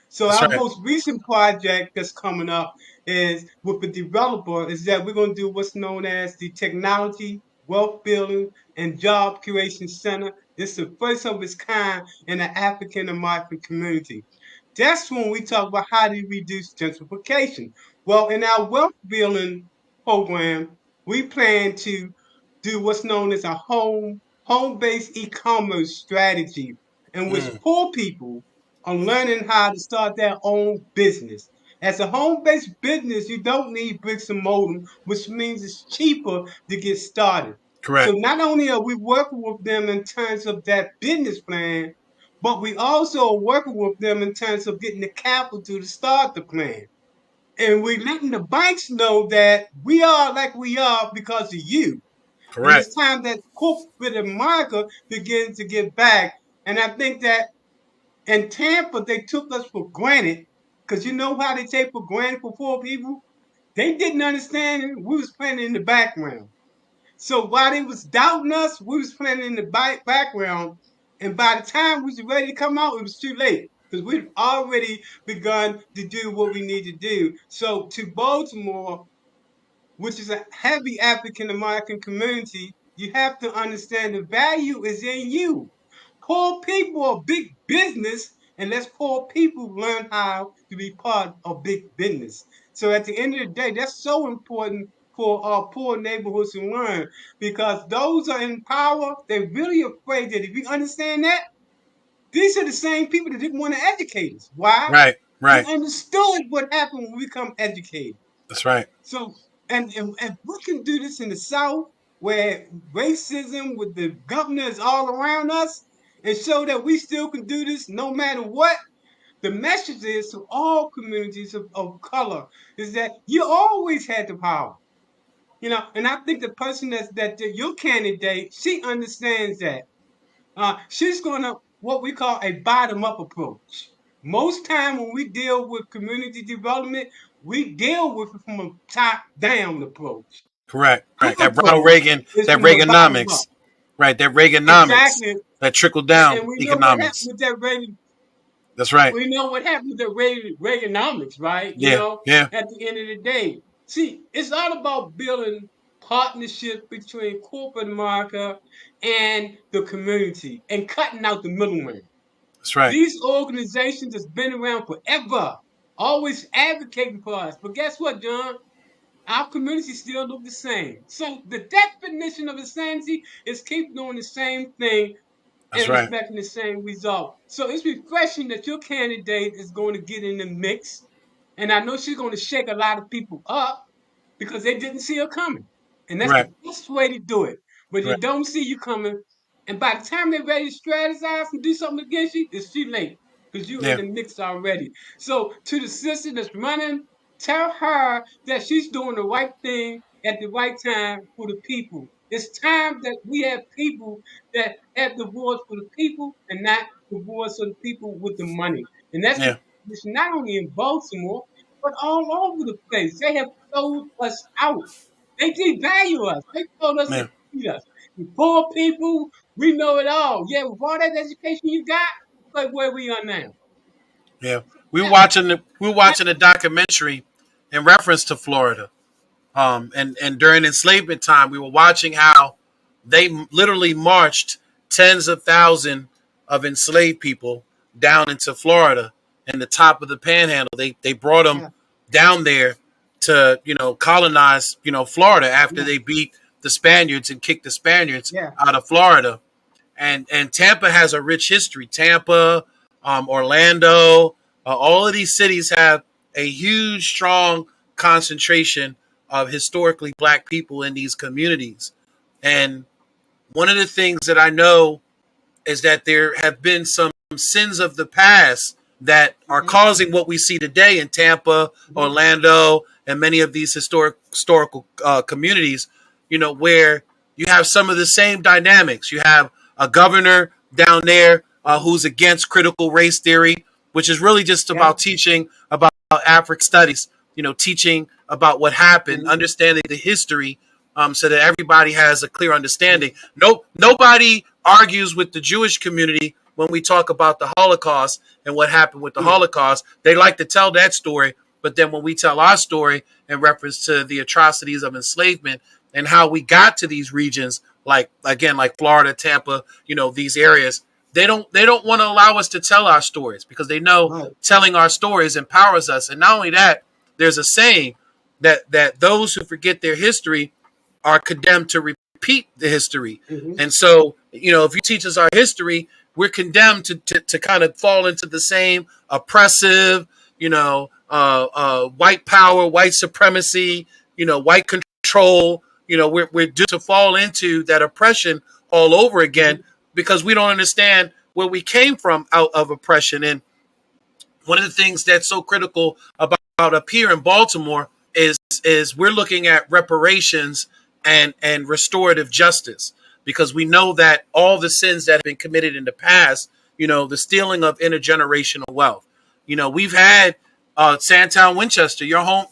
So That's our right. most recent project that's coming up is with the developer is that we're going to do what's known as the Technology Wealth Building and Job Creation Center. This is the first of its kind in the African American community. That's when we talk about how to reduce gentrification. Well, in our wealth building program, we plan to do what's known as a home-based e-commerce strategy in which Mm, poor people are learning how to start their own business. As a home-based business, you don't need bricks and mortar, which means it's cheaper to get started. So correct. not only are we working with them in terms of that business plan, but we also are working with them in terms of getting the capital to start the plan. And we're letting the banks know that we are like we are because of you. And Correct. it's time that corporate America begins to get back. And I think that in Tampa, they took us for granted because you know how they take for granted for poor people? They didn't understand we was playing in the background. So while they was doubting us, we was playing in the background. And by the time we was ready to come out, it was too late because we'd already begun to do what we need to do. So to Baltimore, which is a heavy African American community, you have to understand the value is in you. Poor people are big business unless poor people learn how to be part of big business. So at the end of the day, that's so important for our poor neighborhoods to learn because those are in power, they're really afraid that if you understand that, these are the same people that didn't want to educate us. Why? Right. We Right. understood what happened when we become educated. That's right. So, and we can do this in the South where racism with the governors all around us and show that we still can do this no matter what. The message is to all communities of color is that you always had the power. And I think the person that your candidate, she understands that. She's going to what we call a bottom up approach. Most time when we deal with community development, we deal with it from a top down approach. Correct. Her Right. That Ronald approach Reagan. is That from the bottom up. Reaganomics. Right. That Reaganomics. Exactly. That trickle And down we know what happened economics. with that Reagan. That's right. We know what happened with the Reaganomics, right? Yeah. Yeah. At the end of the day. See, it's all about building partnerships between corporate America and the community and cutting out the middleman. That's right. These organizations has been around forever, always advocating for us. But guess what, John? Our community still look the same. So the definition of insanity is keep doing the same thing That's and right. expecting the same result. So it's refreshing that your candidate is going to get in the mix. And I know she's going to shake a lot of people up because they didn't see her coming. And that's the Right. best way to do it. But they Right. don't see you coming. And by the time they're ready to strategize and do something against you, it's too late because you're in Yeah. the mix already. So to the sister that's running, tell her that she's doing the right thing at the right time for the people. It's time that we have people that have the voice for the people and not the voice of the people with the money. And that's the Yeah. not only in Baltimore, but all over the place. They have sold us out. They devalue us. They told us to Yeah. treat us. The poor people, we know it all. Yeah, with all that education you got, look like where we are now. Yeah. We were Yeah, watching the we were watching a documentary in reference to Florida. And during enslavement time, we were watching how they literally marched tens of thousands of enslaved people down into Florida in the top of the Panhandle. They brought them yeah, down there to colonize Florida after yeah, they beat the Spaniards and kicked the Spaniards yeah, out of Florida. And Tampa has a rich history. Tampa, Orlando, all of these cities have a huge, strong concentration of historically black people in these communities. And one of the things that I know is that there have been some sins of the past that are mm-hmm, causing what we see today in Tampa, mm-hmm, Orlando, and many of these historical communities. Where you have some of the same dynamics. You have a governor down there mm-hmm, who's against critical race theory, which is really just yeah, about teaching about African studies. Teaching about what happened, mm-hmm, understanding the history, so that everybody has a clear mm-hmm, understanding. Nobody argues with the Jewish community when we talk about the Holocaust and what happened with the yeah, Holocaust. They like to tell that story, but then when we tell our story in reference to the atrocities of enslavement and how we got to these regions, like again, like Florida, Tampa, these areas, they don't want to allow us to tell our stories because they know right, telling our stories empowers us. And not only that, there's a saying that those who forget their history are condemned to repeat the history. mm-hmm, And so, if you teach us our history, we're condemned to kind of fall into the same oppressive, white power, white supremacy, white control. We're due to fall into that oppression all over again mm-hmm, because we don't understand where we came from out of oppression. And one of the things that's so critical about up here in Baltimore is we're looking at reparations and restorative justice because we know that all the sins that have been committed in the past, the stealing of intergenerational wealth. We've had Sandtown, Winchester, your home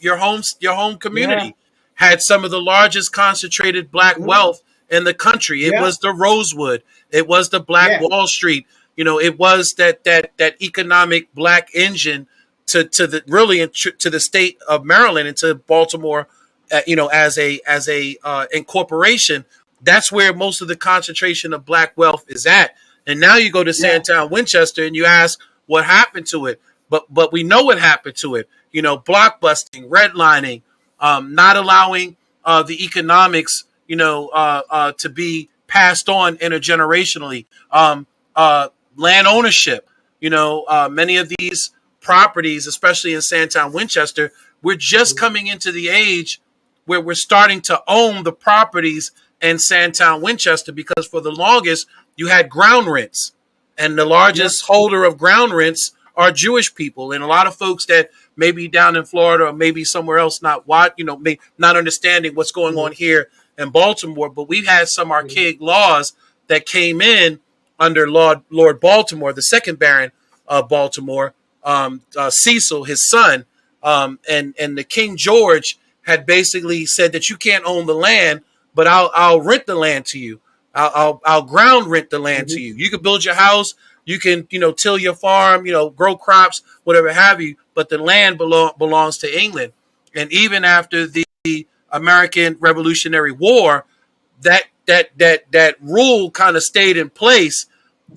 yeah, community had some of the largest concentrated black mm-hmm, wealth in the country. It yeah, was the Rosewood, it was the Black yeah, Wall Street. It was that economic black engine to the really to the state of Maryland and to Baltimore, as a incorporation. That's where most of the concentration of black wealth is at. And now you go to yeah, Sandtown, Winchester, and you ask what happened to it. But we know what happened to it. Blockbusting, redlining, not allowing the economics, to be passed on intergenerationally. Land ownership. Many of these properties, especially in Sandtown, Winchester, we're just mm-hmm, coming into the age where we're starting to own the properties in Sandtown, Winchester, because for the longest you had ground rents, and the yeah, largest holder of ground rents are Jewish people, and a lot of folks that maybe down in Florida or maybe somewhere else may not understanding what's going mm-hmm, on here in Baltimore. But we've had some mm-hmm, archaic laws that came in under Lord Baltimore, the second Baron of Baltimore, Cecil, his son, and the King George had basically said that you can't own the land, but I'll rent the land to you. I'll ground rent the land to mm-hmm, you. You can build your house, you can till your farm, grow crops, whatever have you, but the land belongs to England. And even after the American Revolutionary War, that rule kind of stayed in place,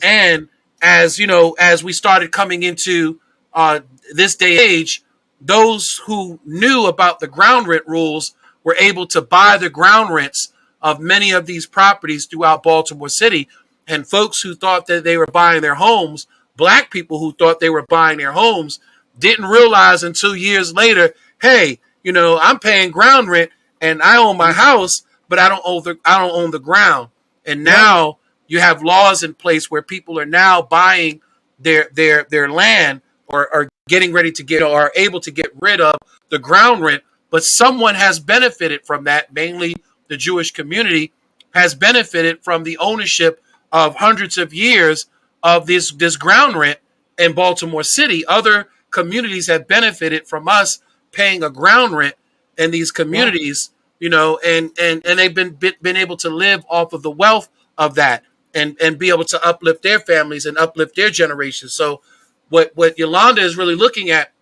and as you know, as we started coming into uh, this day and age, those who knew about the ground rent rules were able to buy the ground rents of many of these properties throughout Baltimore City. And folks who thought that they were buying their homes, black people who thought they were buying their homes, didn't realize until years later, hey, you know, I'm paying ground rent and I own my house, but I don't own the ground. And Yep. now you have laws in place where people are now buying their land, or are getting ready to get, or are able to get rid of the ground rent. But someone has benefited from that, mainly the Jewish community has benefited from the ownership of hundreds of years of this ground rent in Baltimore City. Other communities have benefited from us paying a ground rent in these Yep. communities, you know, and they've been able to live off of the wealth of that, and be able to uplift their families and uplift their generations. So what Yolanda is really looking at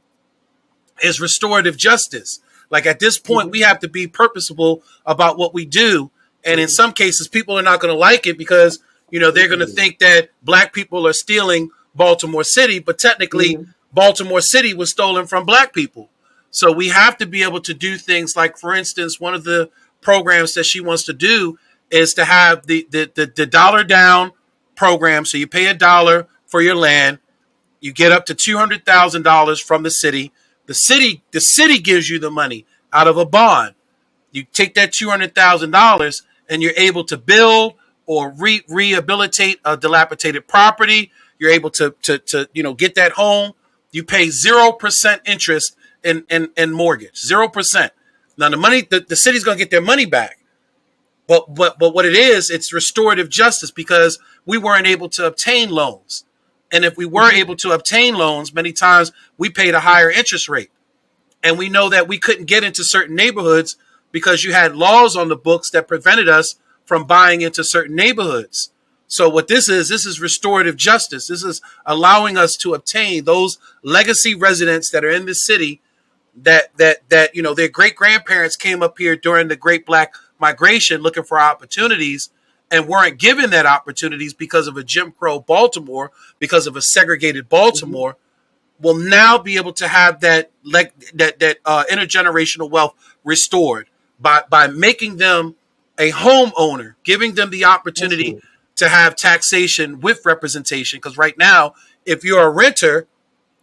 is restorative justice. Like at this point, we Mhm. have to be purposeful about what we do. And in Mhm. some cases, people are not going to like it because, you know, they're going to Mhm. think that black people are stealing Baltimore City, but technically, Mhm. Baltimore City was stolen from black people. So we have to be able to do things like, for instance, one of the programs that she wants to do is to have the dollar down program. So you pay a dollar for your land, you get up to $200,000 from the city. The city gives you the money out of a bond. You take that $200,000 and you're able to build or rehabilitate a dilapidated property. You're able to get that home. You pay 0% interest in mortgage. 0%. Now the money, the city's gonna get their money back. But what it is, it's restorative justice because we weren't able to obtain loans. And if we were Mhm. able to obtain loans, many times we paid a higher interest rate. And we know that we couldn't get into certain neighborhoods because you had laws on the books that prevented us from buying into certain neighborhoods. So what this is restorative justice. This is allowing us to obtain those legacy residents that are in the city, that you know, their great grandparents came up here during the Great Black Migration looking for opportunities and weren't given that opportunities because of a Jim Crow Baltimore, because of a segregated Mhm. Baltimore, will now be able to have that, like that intergenerational wealth restored by making them a homeowner, giving them the opportunity Excellent. to have taxation with representation. Because right now, if you're a renter,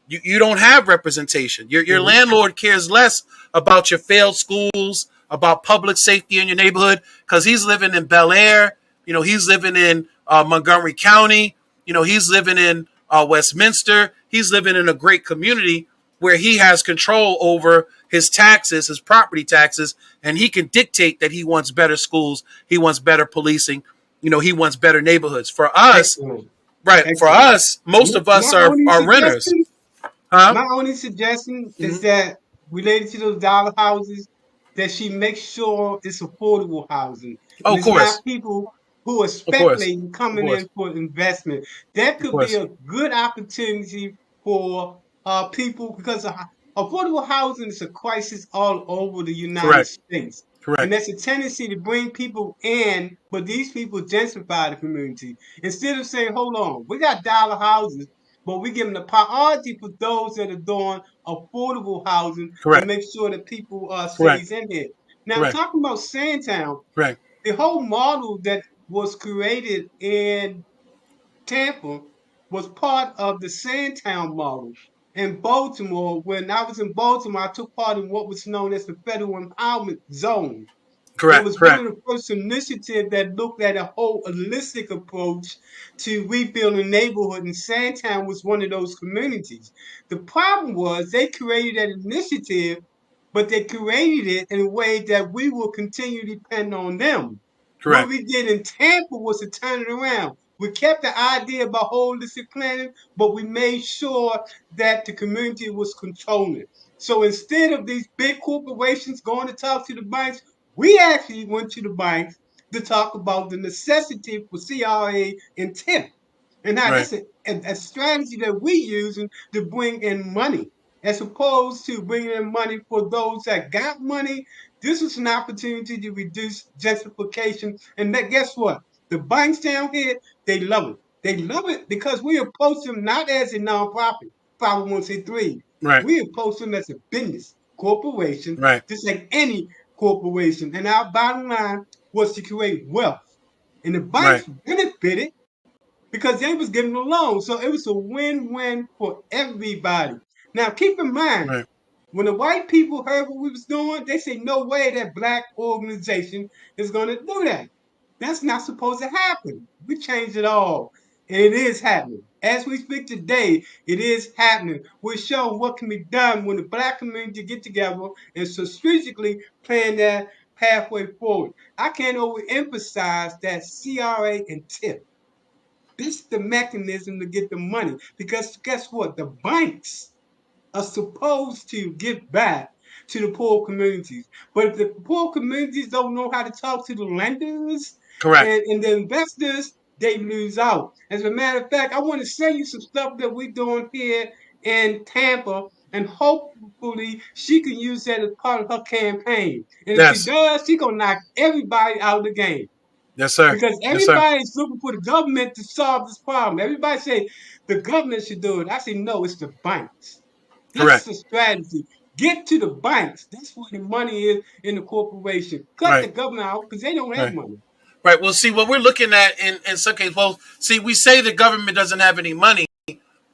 you don't have representation. Your Mhm. landlord cares less about your failed schools, about public safety in your neighborhood, because he's living in Bel Air. You know, he's living in Montgomery County. You know, he's living in Westminster. He's living in a great community where he has control over his taxes, his property taxes, and he can dictate that he wants better schools, he wants better policing, you know, he wants better neighborhoods. For us, Excellent. right? For Excellent. us, most of us My only are renters, suggestion huh? My only suggestion is Mm-hmm. that related to those dollar houses, that she makes sure it's affordable housing Oh, and of it's not course, people who are of course, speculating of coming course, in for investment. That of could be course. a good opportunity for people because affordable housing is a crisis all over the United Correct, States. And correct, there's a tendency to bring people in, but these people gentrify the community. Instead of saying, hold on, we got dollar houses, but we give them the priority for those that are doing affordable housing and correct, make sure that people correct, stays in here. Now, correct, talking about Sandtown, correct, the whole model that was created in Tampa was part of the Sandtown model. In Baltimore, when I was in Baltimore, I took part in what was known as the Federal Empowerment Zone. It correct, was one of correct, the first initiatives that looked at a whole holistic approach to rebuilding neighborhood, and Sandtown was one of those communities. The problem was they created an initiative, but they created it in a way that we will continue to depend on them. What correct, we did in Tampa was to turn it around. We kept the idea about holistic planning, but we made sure that the community was controlling. So instead of these big corporations going to talk to the banks, we actually went to the banks to talk about the necessity for CRA intent. And now right, this is a strategy that we using to bring in money, as opposed to bringing in money for those that got money. This is an opportunity to reduce gentrification. And that, guess what? The banks down here, they love it. They love it because we approach them not as a nonprofit, 501c3. Right. We approach them as a business corporation, Right. just like any corporation. And our bottom line was to create wealth. And the Right. banks benefited because they was getting a loan. So it was a win-win for everybody. Now keep in mind, Right. when the white people heard what we was doing, they say no way that black organization is gonna do that. That's not supposed to happen. We changed it all. And it is happening. As we speak today, it is happening. We're showing what can be done when the black community get together and strategically plan that pathway forward. I can't overemphasize that CRA and TIP. This is the mechanism to get the money. Because guess what? The banks are supposed to give back to the poor communities. But if the poor communities don't know how to talk to the lenders Correct. and the investors, they lose out. As a matter of fact, I want to send you some stuff that we're doing here in Tampa, and hopefully she can use that as part of her campaign. And if she Yes. does, she's gonna knock everybody out of the game. Yes, sir. Because Yes, sir. everybody's looking for the government to solve this problem. Everybody say the government should do it. I say no, it's the banks. That's Correct. the strategy. Get to the banks. That's where the money is in the corporation. Cut the Right. government out because they don't have Right. money. Right. Well, see, what we're looking at in some cases, well, see, we say the government doesn't have any money,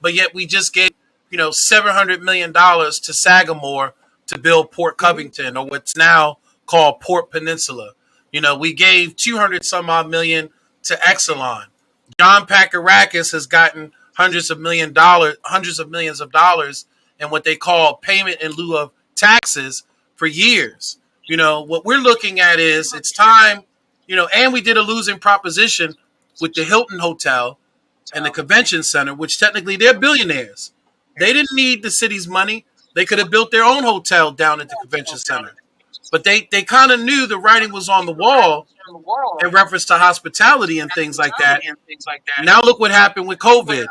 but yet we just gave, $700 million to Sagamore to build Port Mhm. Covington, or what's now called Port Peninsula. We gave 200 some odd million to Exelon. John Pakarakis has gotten hundreds of millions of dollars in what they call payment in lieu of taxes for years. What we're looking at is it's time, and we did a losing proposition with the Hilton Hotel and the convention center, which technically they're billionaires. They didn't need the city's money. They could have built their own hotel down at the convention center. But they kind of knew the writing was on the wall in reference to hospitality and things like that. Now look what happened with COVID.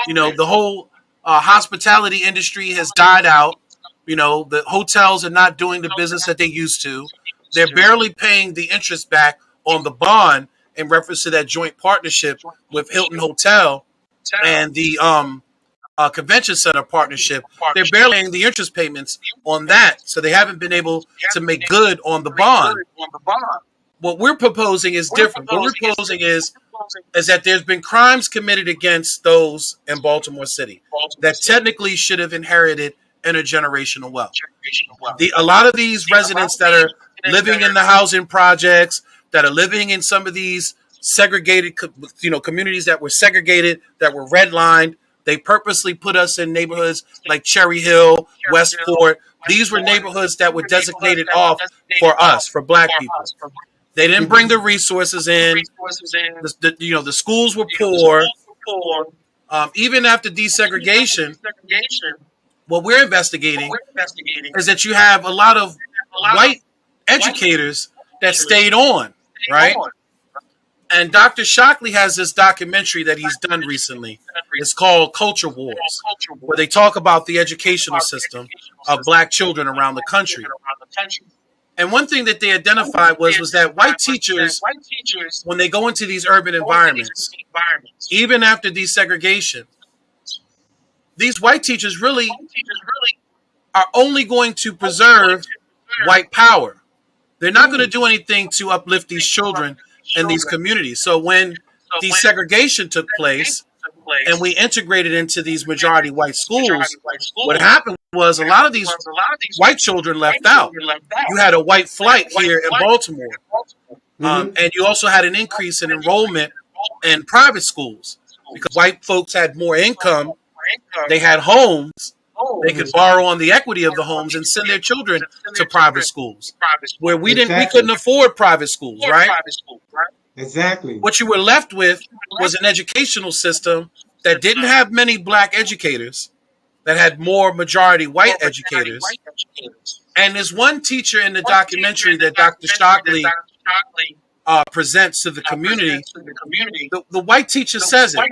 The whole hospitality industry has died out. The hotels are not doing the business that they used to. They're barely paying the interest back on the bond in reference to that joint partnership with Hilton Hotel and the convention center partnership. They're barely paying the interest payments on that, so they haven't been able to make good on the bond. What we're proposing is different. What we're proposing is that there's been crimes committed against those in Baltimore City that technically should have inherited intergenerational wealth. A lot of these residents that are living in the housing projects, that are living in some of these segregated, communities that were segregated, that were redlined, they purposely put us in neighborhoods like Cherry Hill, Westport. These were neighborhoods that were designated off for us, for black people. They didn't bring the resources in. The schools were poor. Even after desegregation, what we're investigating is that you have a lot of white educators that stayed on, right? And Dr. Shockley has this documentary that he's done recently. It's called Culture Wars, where they talk about the educational system of black children around the country. And one thing that they identified was that white teachers, when they go into these urban environments, even after desegregation, these white teachers really are only going to preserve white power. They're not going to do anything to uplift these children and these communities. So when desegregation took place and we integrated into these majority white schools, what happened was a lot of these white children left out. You had a white flight here in Baltimore. And you also had an increase in enrollment in private schools because white folks had more income. They had homes. They could borrow on the equity of the homes and send their children to private schools where we couldn't afford private schools, right? Exactly. What you were left with was an educational system that didn't have many black educators, that had more majority white educators. And there's one teacher in the documentary that Dr. Shockley presents to the community. The white teacher says it.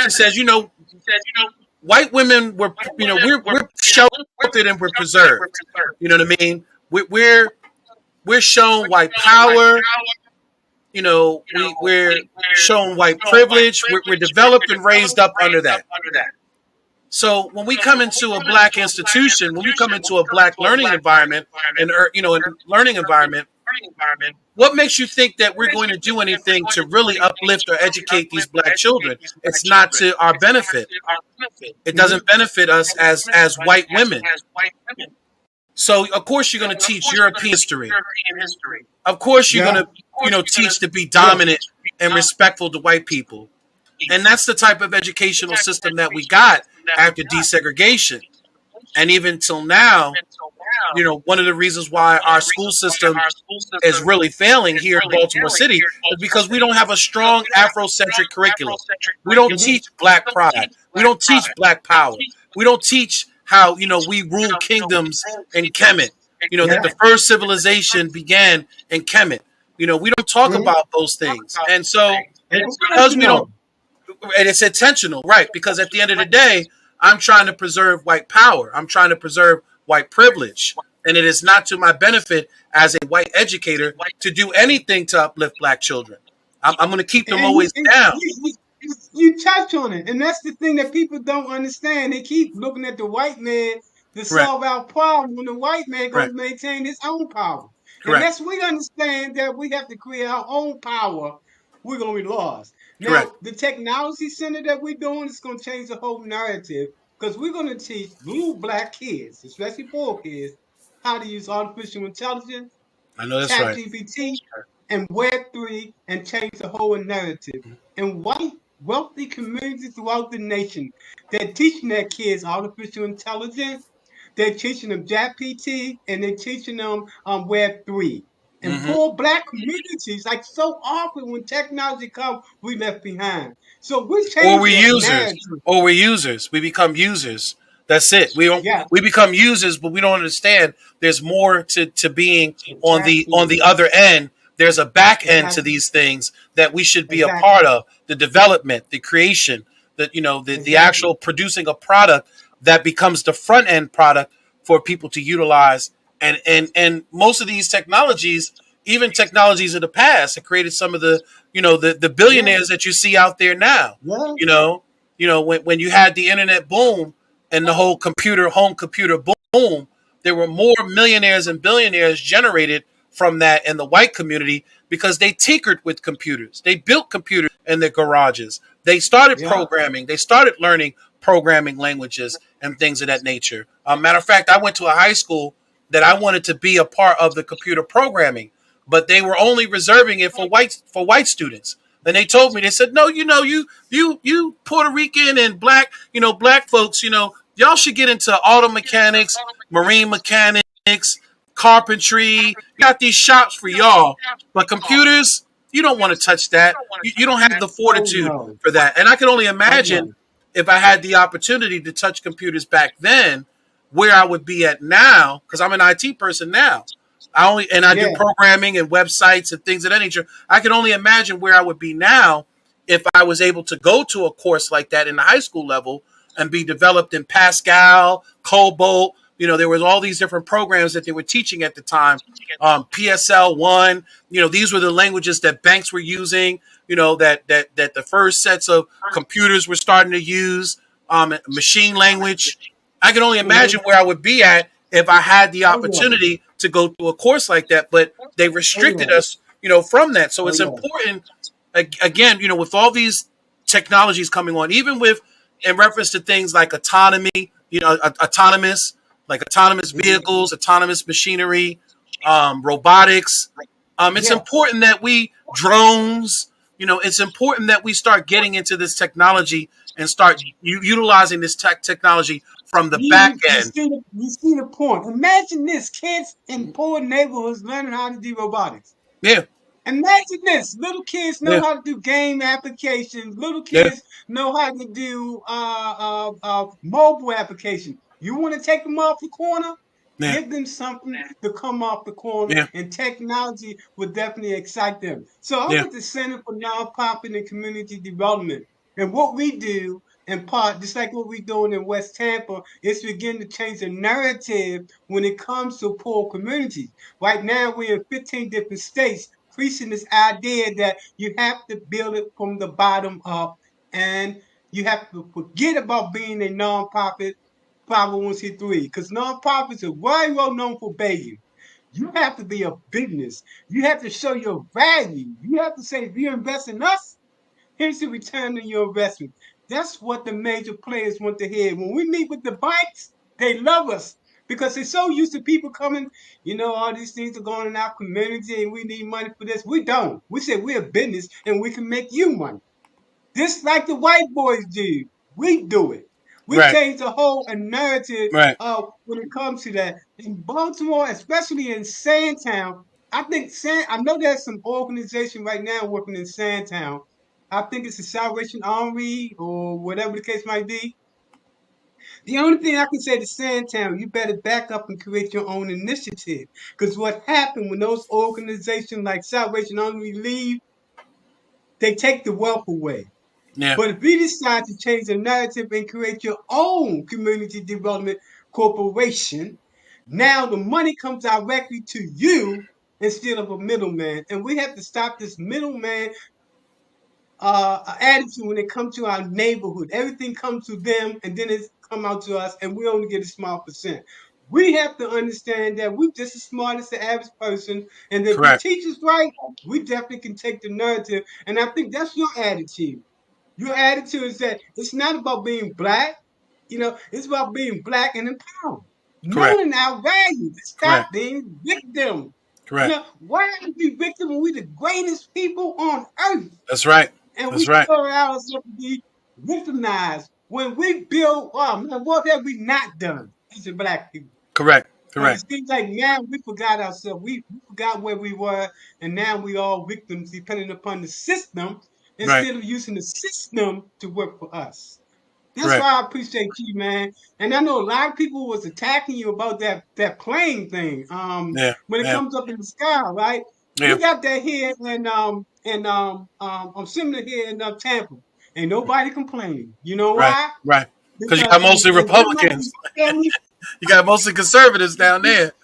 She says, white women were, we're sheltered and we're preserved. You know what I mean? We're shown white power. we're shown white privilege. We're developed and raised up under that. So when we come into a black institution, when we come into a black learning environment, and a learning environment, what makes you think that we're going to do anything to really uplift or educate these black children? It's not to our benefit. It Mhm. doesn't benefit us as white women. So of course you're going to teach European history. Of course you're going Yeah. to teach to be Yeah. dominant and respectful to white people. And that's the type of educational system that we got after desegregation. And even till now, one of the reasons why our school system is really failing here in Baltimore City is because we don't have a strong Afrocentric curriculum. We don't Mhm. teach black pride. We don't teach black power. We don't teach how, we rule kingdoms in Kemet. That Yeah. the first civilization began in Kemet. We don't talk Mhm. about those things. And so It's because we don't, intentional. and it's intentional, right? Because at the end of the day, I'm trying to preserve white power. I'm trying to preserve white privilege. And it is not to my benefit as a white educator to do anything to uplift black children. I'm going to keep them And you, always and down. you touch on it, and that's the thing that people don't understand. They keep looking at the white man to Correct. solve our problem when the white man gonna Correct. maintain his own power. Correct. Unless we understand that we have to create our own power, we're gonna be lost. Correct. Now, the technology center that we're doing is gonna change the whole narrative because we're gonna teach little black kids, especially poor kids, how to use artificial intelligence, I know that's right. ChatGPT, and Web3 and change the whole narrative. And white wealthy communities throughout the nation, they're teaching their kids artificial intelligence, they're teaching them GPT, and they're teaching them Web3. And Hmm. poor black communities, like so often when technology comes, we left behind. So we're Or we're changing that users. narrative. Or we're users. We become users. That's it. We don't. Yeah, We become users, but we don't understand. There's more to being on exactly. the other end. There's a back end to Exactly. these things that we should be a part Exactly. of. The development, the creation, the Exactly. actual producing a product that becomes the front end product for people to utilize. And most of these technologies, even technologies of the past, have created some of the Yeah. billionaires that you see out there now. Yeah. You know, when you had the internet boom and the whole home computer boom, there were more millionaires and billionaires generated from that in the white community because they tinkered with computers. They built computers in their garages. They started Yeah. programming. They started learning programming languages and things of that nature. Matter of fact, I went to a high school that I wanted to be a part of the computer programming, but they were only reserving it for white students. And they told me, they said, no, you Puerto Rican and black folks, y'all should get into auto mechanics, marine mechanics, carpentry. You got these shops for y'all, but computers, you don't want to touch that. You don't have the Oh fortitude no. for that. And I can only Oh imagine no. if I had the opportunity to touch computers back then, where I would be at now, because I'm an IT person now. I do Yeah. programming and websites and things of that nature. I can only imagine where I would be now if I was able to go to a course like that in the high school level and be developed in Pascal, Cobalt. There was all these different programs that they were teaching at the time. PSL 1. These were the languages that banks were using. That the first sets of computers were starting to use. Machine language. I can only Hmm. imagine where I would be at if I had the Oh yeah. opportunity to go to a course like that, but they Oh restricted yeah. us, from that. So Oh it's yeah. important, again, with all these technologies coming on, even with in reference to things like autonomy, autonomous, like autonomous Hmm. vehicles, autonomous machinery, robotics. It's Yes. important that we drones. It's important that we start getting into this technology and start utilizing this technology from the back end. You see the point. Imagine this: kids in poor neighborhoods learning how to do robotics. Yeah, Imagine this: little kids know yeah, how to do game applications. Little yeah, kids know how to do mobile applications. You want to take them off the corner? yeah, Give them something to come off the corner, yeah, and technology would definitely excite them. So I'm yeah. with the Center for Nonprofit and Community Development, and what we do in part, just like what we're doing in West Tampa, is begin to change the narrative when it comes to poor communities. Right now, we're in 15 different states preaching this idea that you have to build it from the bottom up, and you have to forget about being a nonprofit 501c3, because nonprofits are very well known for begging. You have to be a business. You have to show your value. You have to say, if you invest in us, here's the return on your investment. That's what the major players want to hear. When we meet with the banks, they love us because they're so used to people coming, all these things are going in our community and we need money for this. We don't. We say we're a business and we can make you money. Just like the white boys do. We do it. We Right. change the whole narrative Right. when it comes to that. In Baltimore, especially in Sandtown, I know there's some organization right now working in Sandtown. I think it's the Salvation Army or whatever the case might be. The only thing I can say to Sandtown, you better back up and create your own initiative. Because what happened when those organizations like Salvation Army leave, they take the wealth away. Yeah. But if you decide to change the narrative and create your own community development corporation, now the money comes directly to you instead of a middleman. And we have to stop this middleman attitude when it comes to our neighborhood. Everything comes to them and then it's come out to us, and we only get a small percent. We have to understand that we're just as smart as the average person, and if we Correct. teach us right, we definitely can take the narrative. And I think that's your attitude. Your attitude is that it's not about being black, it's about being black and empowered, Correct. knowing our values. Stop Correct. being victim. Correct. Why are we victim when we're the greatest people on earth? That's right. And we That's right. show ourselves to be victimized when we build. Oh man, what have we not done as a black people? Correct. But it Correct. seems like now we forgot ourselves. We forgot where we were, and now we all victims depending upon the system Right. instead of using the system to work for us. That's Correct. why I appreciate you, man. And I know a lot of people was attacking you about that plane thing. Yeah. When it Yeah. comes up in the sky, right? Yeah. We got that here I'm similar here in Tampa. Ain't nobody complaining. You know Right. why? Right. Because you Because got mostly and there might be Republicans. families. You got mostly conservatives down there.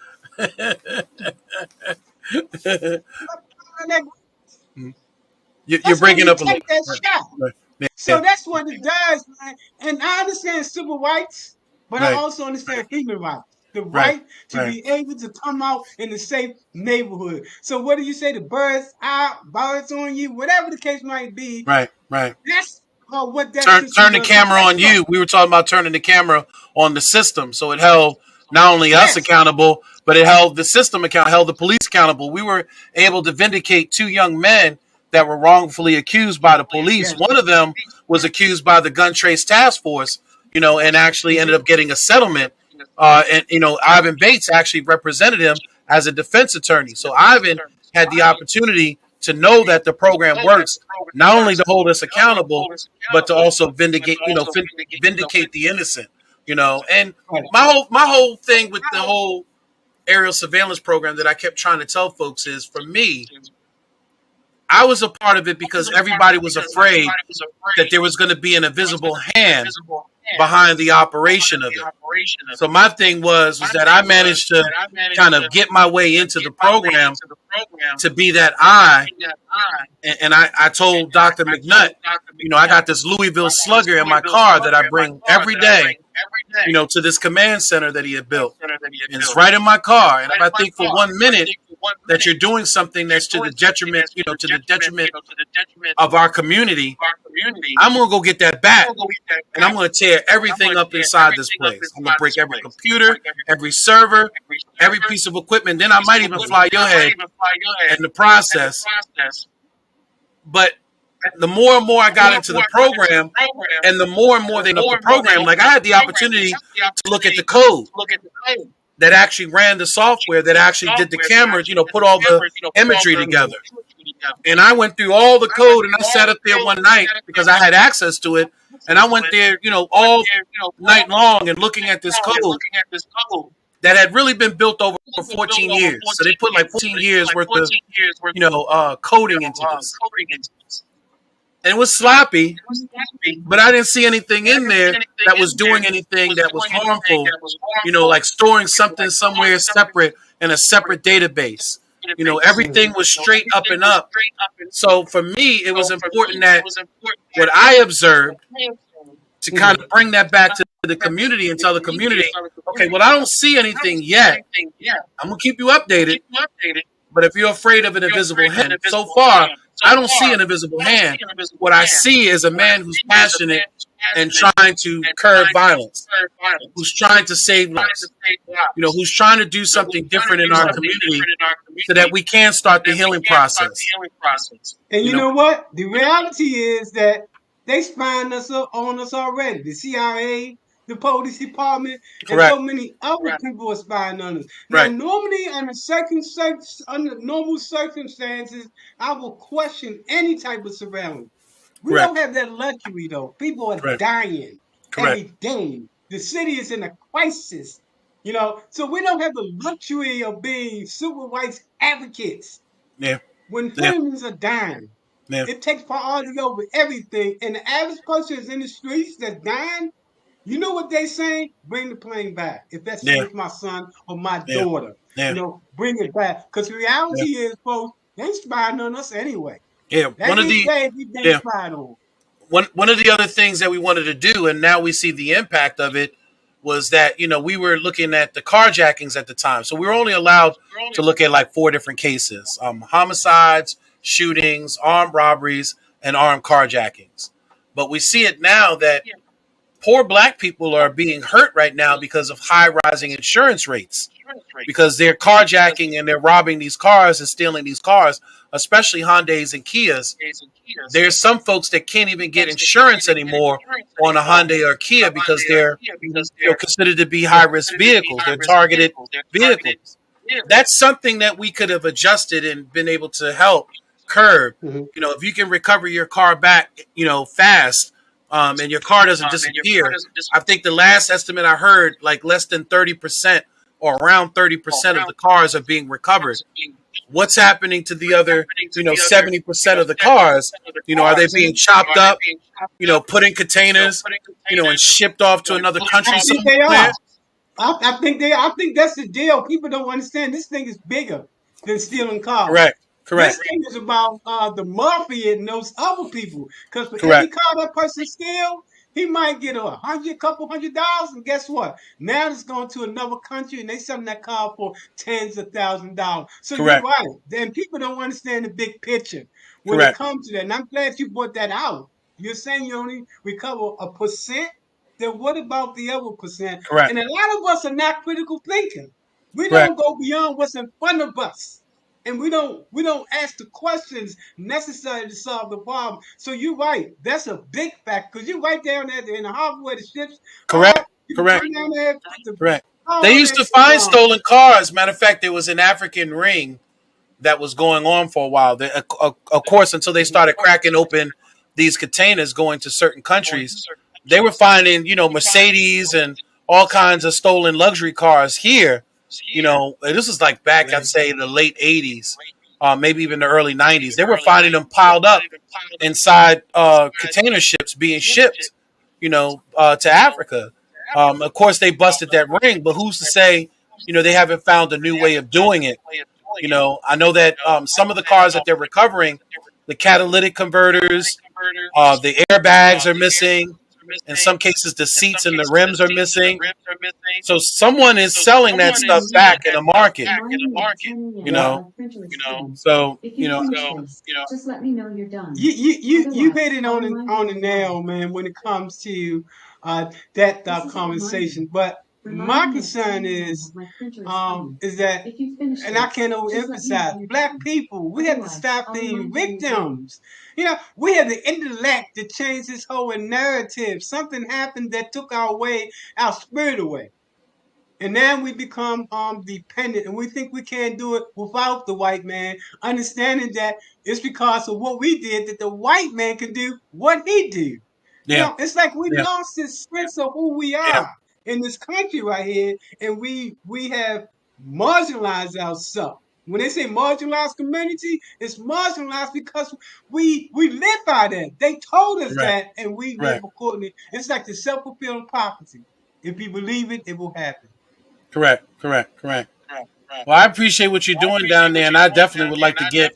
You're That's why breaking you up a little. take that Right. shot. Right. So Yeah. that's what it does, man. And I understand civil rights, but I Right. also understand human rights. The Right. right to Right. be able to come out in a safe neighborhood. So what do you say? The birds out, birds on you, whatever the case might be. Right. Right. That's what that system Turn the does. So camera guess on what? you. We were talking about turning the camera on the system, so it held not only us Yes, accountable, but it held the system account, held the police accountable. We were able to vindicate two young men that were wrongfully accused by the police. yes, One of them was accused by the Gun Trace Task Force, and actually ended up getting a settlement. And Ivan Bates actually represented him as a defense attorney. So Ivan had the opportunity to know that the program works, not only to hold us accountable, but to also vindicate the innocent. And right. my whole thing with the whole aerial surveillance program that I kept trying to tell folks is, for me, I was a part of it because everybody was afraid that there was going to be an invisible hand behind the operation of it. So my thing was that I managed to kind of get my way into the program to be that eye. And I told Dr. McNutt, I got this Louisville Slugger in my car that I bring every day, to this command center that he had built. And it's right in my car. And if I think for 1 minute that you're doing something that's to the detriment, of our community, I'm going to go get that bat and I'm going to tear everything up inside this place. I'm going to break every computer, every server, every piece of equipment. Then I might even fly your head in the process. But the more and more I got into the program, and the more and more they opened up the program, like I had the opportunity to look at the code that actually ran the software, that actually did the cameras, put all the imagery together. And I went through all the code, and I sat up there one night because I had access to it. And I went there, all night long and looking at this code that had really been built over 14 years. So they put like 14 years worth of, coding into this. And it was sloppy, but I didn't see anything in there that was doing anything that was harmful, like storing something somewhere separate in a separate database. Everything was straight up and up. So for me, it was important that what I observed to kind of bring that back to the community and tell the community, okay, well, I don't see anything yet. I'm gonna keep you updated. But if you're afraid of an invisible hand, so far, I don't see an invisible hand. What I see is a man who's passionate and trying to curb violence, who's trying to save lives, who's trying to do something different in our community so that we can start the healing process. And You you know, know what? The reality is that they spying us on us already. The CIA, the police department, and so correct, many other people are spying on us. Now, right, normally under normal circumstances, I will question any type of surveillance. We correct, don't have that luxury though. People are correct, dying correct. every day. The city is in a crisis. So we don't have the luxury of being civil rights advocates Yeah, when yeah, families are dying. yeah, It takes priority over everything. And the average person is in the streets that's dying. You know what they saying? Bring the plane back. If that yeah, saves my son or my yeah, daughter, yeah, bring it back. Because the yeah. reality is, folks, they spying on us anyway. Yeah. One of Every the day we've been yeah spied on. one of the other things that we wanted to do, and now we see the impact of it, was that we were looking at the carjackings at the time, so we were only allowed to look at like four different cases: homicides, shootings, armed robberies, and armed carjackings. But we see it now that poor black people are being hurt right now because of high rising insurance rates because they're carjacking and they're robbing these cars and stealing these cars, especially Hyundais and Kias. There's some folks that can't even get insurance anymore on a Hyundai or Kia because they're considered to be high risk vehicles. They're targeted vehicles. That's something that we could have adjusted and been able to help curb. Mhm. If you can recover your car back, fast, and your car doesn't disappear. I think the last estimate I heard, like less than 30% or around 30% of the cars are being recovered. What's happening to the other, 70% of the cars? Are they being chopped up, put in containers, and shipped off to another country I think they somewhere? are. I think that's the deal. People don't understand this thing is bigger than stealing cars. Correct. This Correct. thing is about the mafia and those other people. Because for every Correct. car that person steal, he might get couple $100, and guess what? Now it's going to another country and they selling that car for tens of $1,000s. So you're Correct. right. Then people don't understand the big picture when it Correct. comes to that. And I'm glad you brought that out. You're saying you only recover a percent. Then what about the other percent? Correct. And a lot of us are not critical thinking. We Correct. don't go beyond what's in front of us, and we don't ask the questions necessary to solve the problem. So you're right. That's a big fact because you're right down there in the harbor where the ships are. Correct. You can Correct. come down there, put the Correct. They car used in, to and find stolen cars. Matter of fact, there was an African ring that was going on for a while. Of course, until they started cracking open these containers going to certain countries, they were finding, Mercedes and all kinds of stolen luxury cars here. This was like back, I'd right. say, in the late 80s, maybe even the early 90s. They were finding them piled up inside container ships being shipped, to Africa. Of course, they busted that ring, but who's to say, they haven't found a new way of doing it? I know that some of the cars that they're recovering, the catalytic converters, the airbags are missing. In some cases, the seats and the rims are missing. So someone is selling that stuff back in the market. Remind me to turn in You after know, my printer is clean. so If you finish this, just let me know you're done. You hit Otherwise, it I'll on remind you on the when I'm nail, done. man. When it comes to that This is a reminder. conversation, but Remind my me at concern 10 a.m. when my printer is clean. is that, If you finish and I this, can't just let me know overemphasize, you're black done. people, we have to Otherwise, stop I'll being remind you when you're done. victims. We have the intellect to change this whole narrative. Something happened that took our spirit away. And now we become dependent and we think we can't do it without the white man, understanding that it's because of what we did that the white man can do what he did. yeah, It's like we yeah, lost this sense of who we yeah, are in this country right here, and we have marginalized ourselves. When they say marginalized community, it's marginalized because we live by that. They told us right, that, and we live right, accordingly. It's like the self-fulfilling prophecy. If you believe it, it will happen. correct, correct, correct. Well, I appreciate what you're doing down there, and I definitely would like to get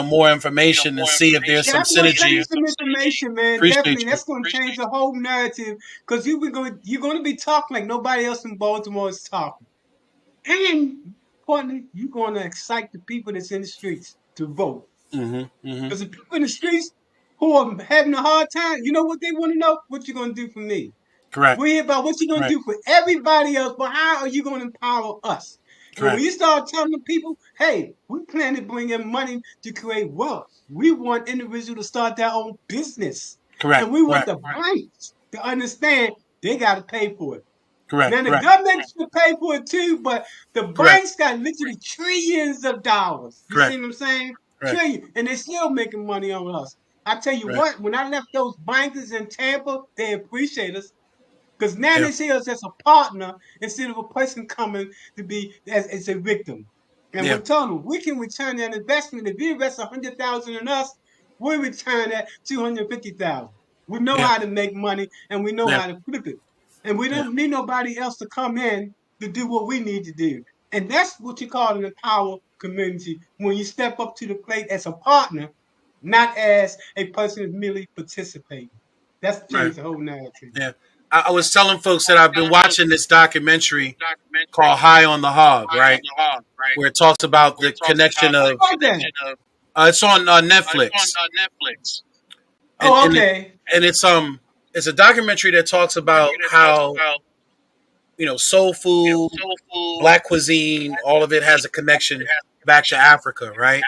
more information and see if there's Yeah, some I'm gonna send you synergy. some information, man. Appreciate Definitely, you. that's gonna change the whole narrative because you're gonna be talking like nobody else in Baltimore is talking, and partner, you're gonna excite the people that's in the streets to vote. Mm-hmm. Mm-hmm. Because the people in the streets who are having a hard time, you know what they want to know? What you gonna do for me? Correct. We hear about what you're gonna Correct. do for everybody else, but how are you gonna empower us? And when Correct. you start telling the people, hey, we plan to bring in money to create wealth. We want individuals to start their own business. Correct. And we want Correct. the banks to understand they gotta pay for it. Correct. Now the Correct. government should pay for it too, but the Correct. banks got literally trillions of dollars. You Correct. see what I'm saying? Correct. Trillion, and they're still making money on us. I tell you Right. what, when I left those bankers in Tampa, they appreciate us because now Yeah. they see us as a partner instead of a person coming to be as a victim. And Yeah. we told them we can return that investment. If you invest 100,000 in us, we return that 250,000. We know Yeah. how to make money and we know Yeah. how to flip it. And we Yeah. don't need nobody else to come in to do what we need to do. And that's what you call an empowered community when you step up to the plate as a partner, not as a person who's merely participating. That's Right. changed the whole narrative. Yeah. I was telling folks that I've been watching this documentary called High on the Hog, right? Where it talks about the connection of it's on Netflix. And Oh, and it, okay. and it's a documentary that talks about how soul food, black cuisine, all of it has a connection back to Africa, right?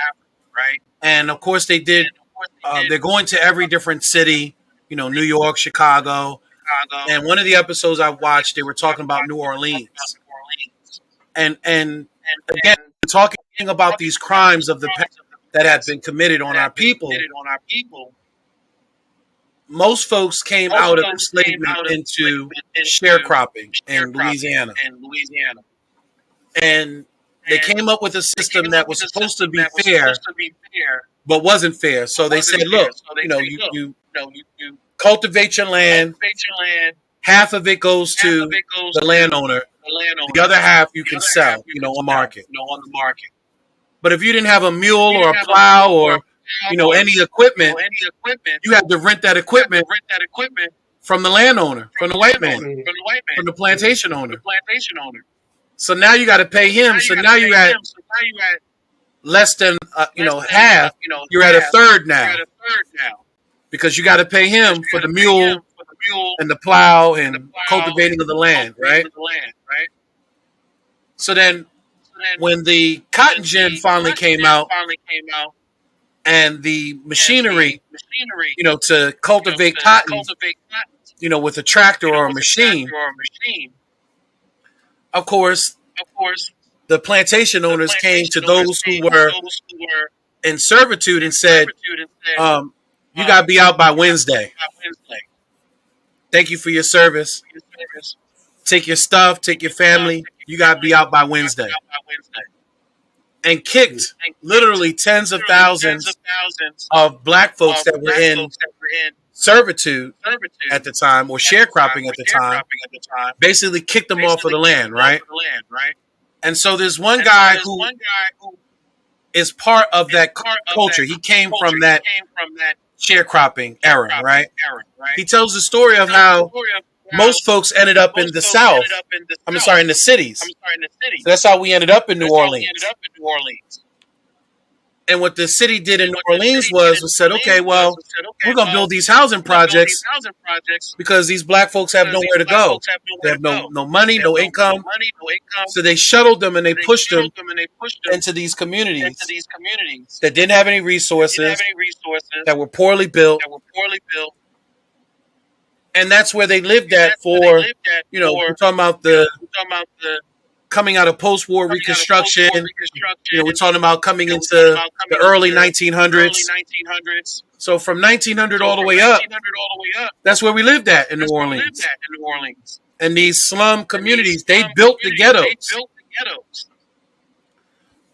And of course they did. They're going to every different city, New York, Chicago, and one of the episodes I watched, they were talking about New Orleans, and again talking about these crimes of the past that had been committed on our people. Most folks came out of enslavement into sharecropping in Louisiana, and they came up with a system that was supposed to be fair, but wasn't fair. So they said, "Look, you cultivate your land. Half of it goes to the landowner. The other half you can sell, on market. But if you didn't have a mule or a plow or any equipment, you had to rent that equipment from the landowner, from the white man, from the plantation owner. So now you got to pay him. So now you at less than half. You're at a third now because you got to pay him for the mule and the plow and cultivating of the land, right? So then when the cotton gin finally came out and the machinery, to cultivate cotton, with a tractor or a machine, of course, the plantation owners came to those who were in servitude and said, you got to be out by Wednesday. Thank you for your service. Take your stuff, take your family. You got to be out by Wednesday. And kicked literally tens of thousands of black folks that were in servitude at the time or sharecropping at the time, basically kicked them off of the land, right? And so there's one guy who is part of that culture. He came from that sharecropping era, right? He tells the story of how most folks ended up in the South. In the cities. So that's how we ended up in New Orleans. And what the city did in New Orleans was said, okay, well, we're going to build these housing projects because these black folks have nowhere to go. They have no money, no income. So they shuttled them and they pushed them into these communities that didn't have any resources, that were poorly built. And that's where they lived at for, we're talking about the coming out of post-war Reconstruction. We're talking about coming into the early 1900s. So from 1900 all the way up, that's where we lived at in New Orleans. And these slum communities, they built the ghettos.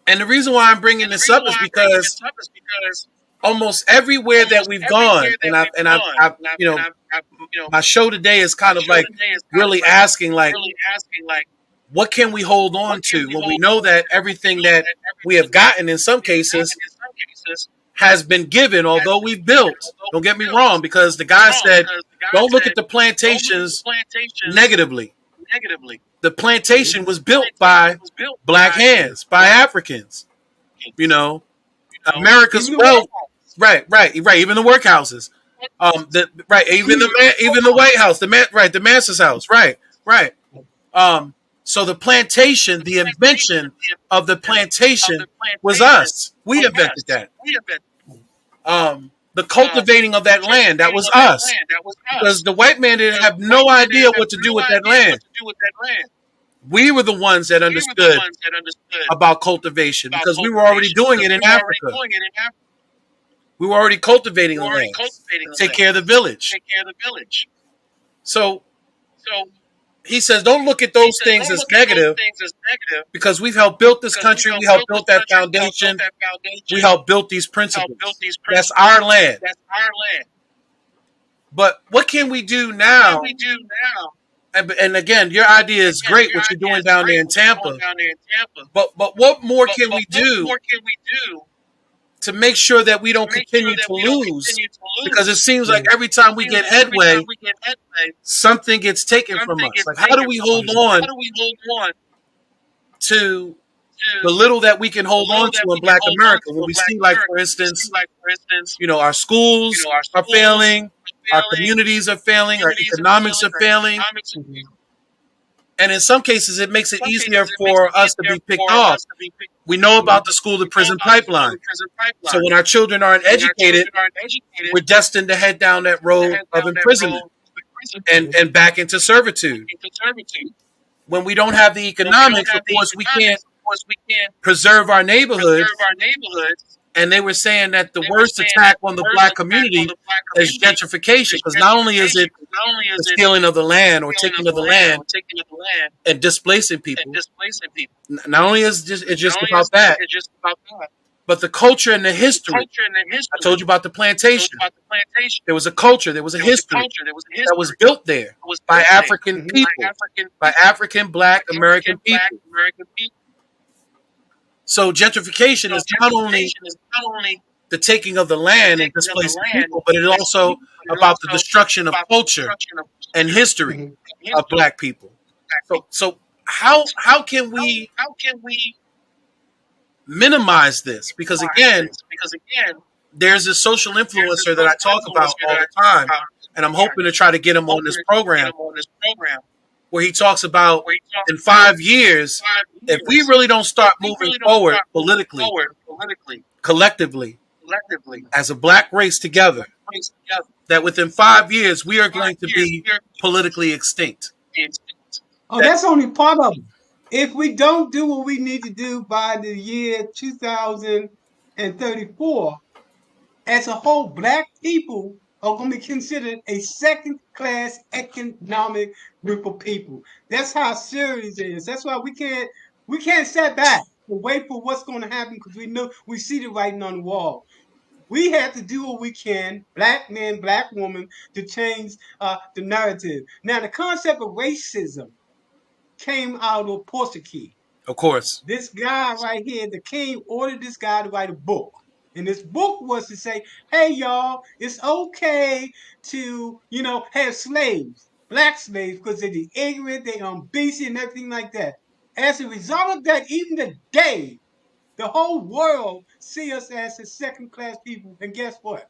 And the reason why I'm bringing this up is because almost everywhere that we've gone, my show today is kind of like really asking, like, What can we hold on to when we know that everything that we have gotten in some cases has been given, although we've built? Don't get me wrong, because the guy said, don't look at the plantations negatively. The plantation was built by black hands, by Africans. You know, America's Even the wealth. White House. Right. Even the workhouses. Even the White House, the Master's house. Right. So the plantation, the invention of the plantation was us. We invented that. The cultivating of that land, that was us. Because the white man didn't have no idea what to do with that land. We were the ones that understood about cultivation because we were already doing it in Africa. We were already cultivating the lands, take care of the village. So he says, don't look at those things as negative because we've helped build this country. We helped build that foundation. We helped build these principles. That's our land. But what can we do now? And again, your idea is great, what you're doing down there in Tampa. But what more can we do to make sure that we don't continue to lose? Because it seems like every time we get headway, something gets taken from us. Like, how do we hold on to the little that we can hold on to in Black America when we see, like, for instance, our schools are failing, our communities are failing, our economics are failing. And in some cases, it makes it easier for us to be picked off. We know about the school to prison pipeline. So when our children aren't educated, we're destined to head down that road of imprisonment and back into servitude. When we don't have the economics, of course, we can't preserve our neighborhoods. And they were saying that the worst attack on the Black community is gentrification, because not only is it the stealing of the land or taking of the land and displacing people, not only is it just about that, but the culture and the history. I told you about the plantation. There was a culture, there was a history that was built there by African people, by African Black American people. So gentrification is not only the taking of the land and displacing people, but it's also about the destruction of culture and history of Black people. So how can we minimize this? Because again, there's a social influencer that I talk about all the time, and I'm hoping to try to get him on this program, where he talks about in 5 years, if we really don't start moving forward politically, collectively, as a Black race together, that within 5 years we are going to be politically extinct. Oh, that's only part of it. If we don't do what we need to do by the year 2034, as a whole, Black people are going to be considered a second-class economic group of people. That's how serious it is. That's why we can't sit back and wait for what's going to happen, because we see the writing on the wall. We have to do what we can, Black men, Black women, to change the narrative. Now, the concept of racism came out of Portuguese. Of course. This guy right here, the king ordered this guy to write a book. And this book was to say, hey, y'all, it's okay to, have slaves, Black slaves, because they're ignorant, they're unbeasy and everything like that. As a result of that, even today, the whole world see us as a second-class people. And guess what?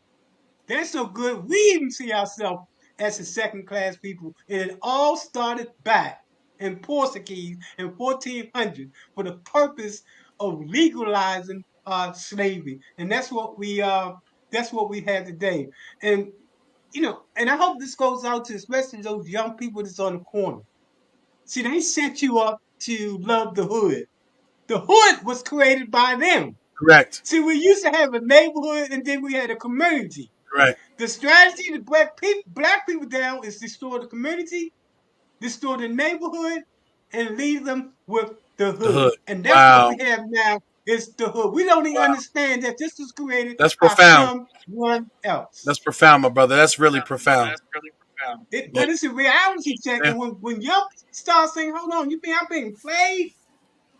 They're so good, we even see ourselves as a second-class people. And it all started back in Portuguese in 1400 for the purpose of legalizing slavery, and that's what we have today. And and I hope this goes out to especially those young people that's on the corner. See, they set you up to love the hood. The hood was created by them. Correct. See, we used to have a neighborhood, and then we had a community. Right. The strategy to break Black people down is destroy the community, destroy the neighborhood, and leave them with the hood. And that's what we have now, is the hood. We don't even understand that this was created by someone else. That's profound, my brother. That's really profound. But it's a reality check. Yeah. And when young start saying, hold on, you mean I'm being played?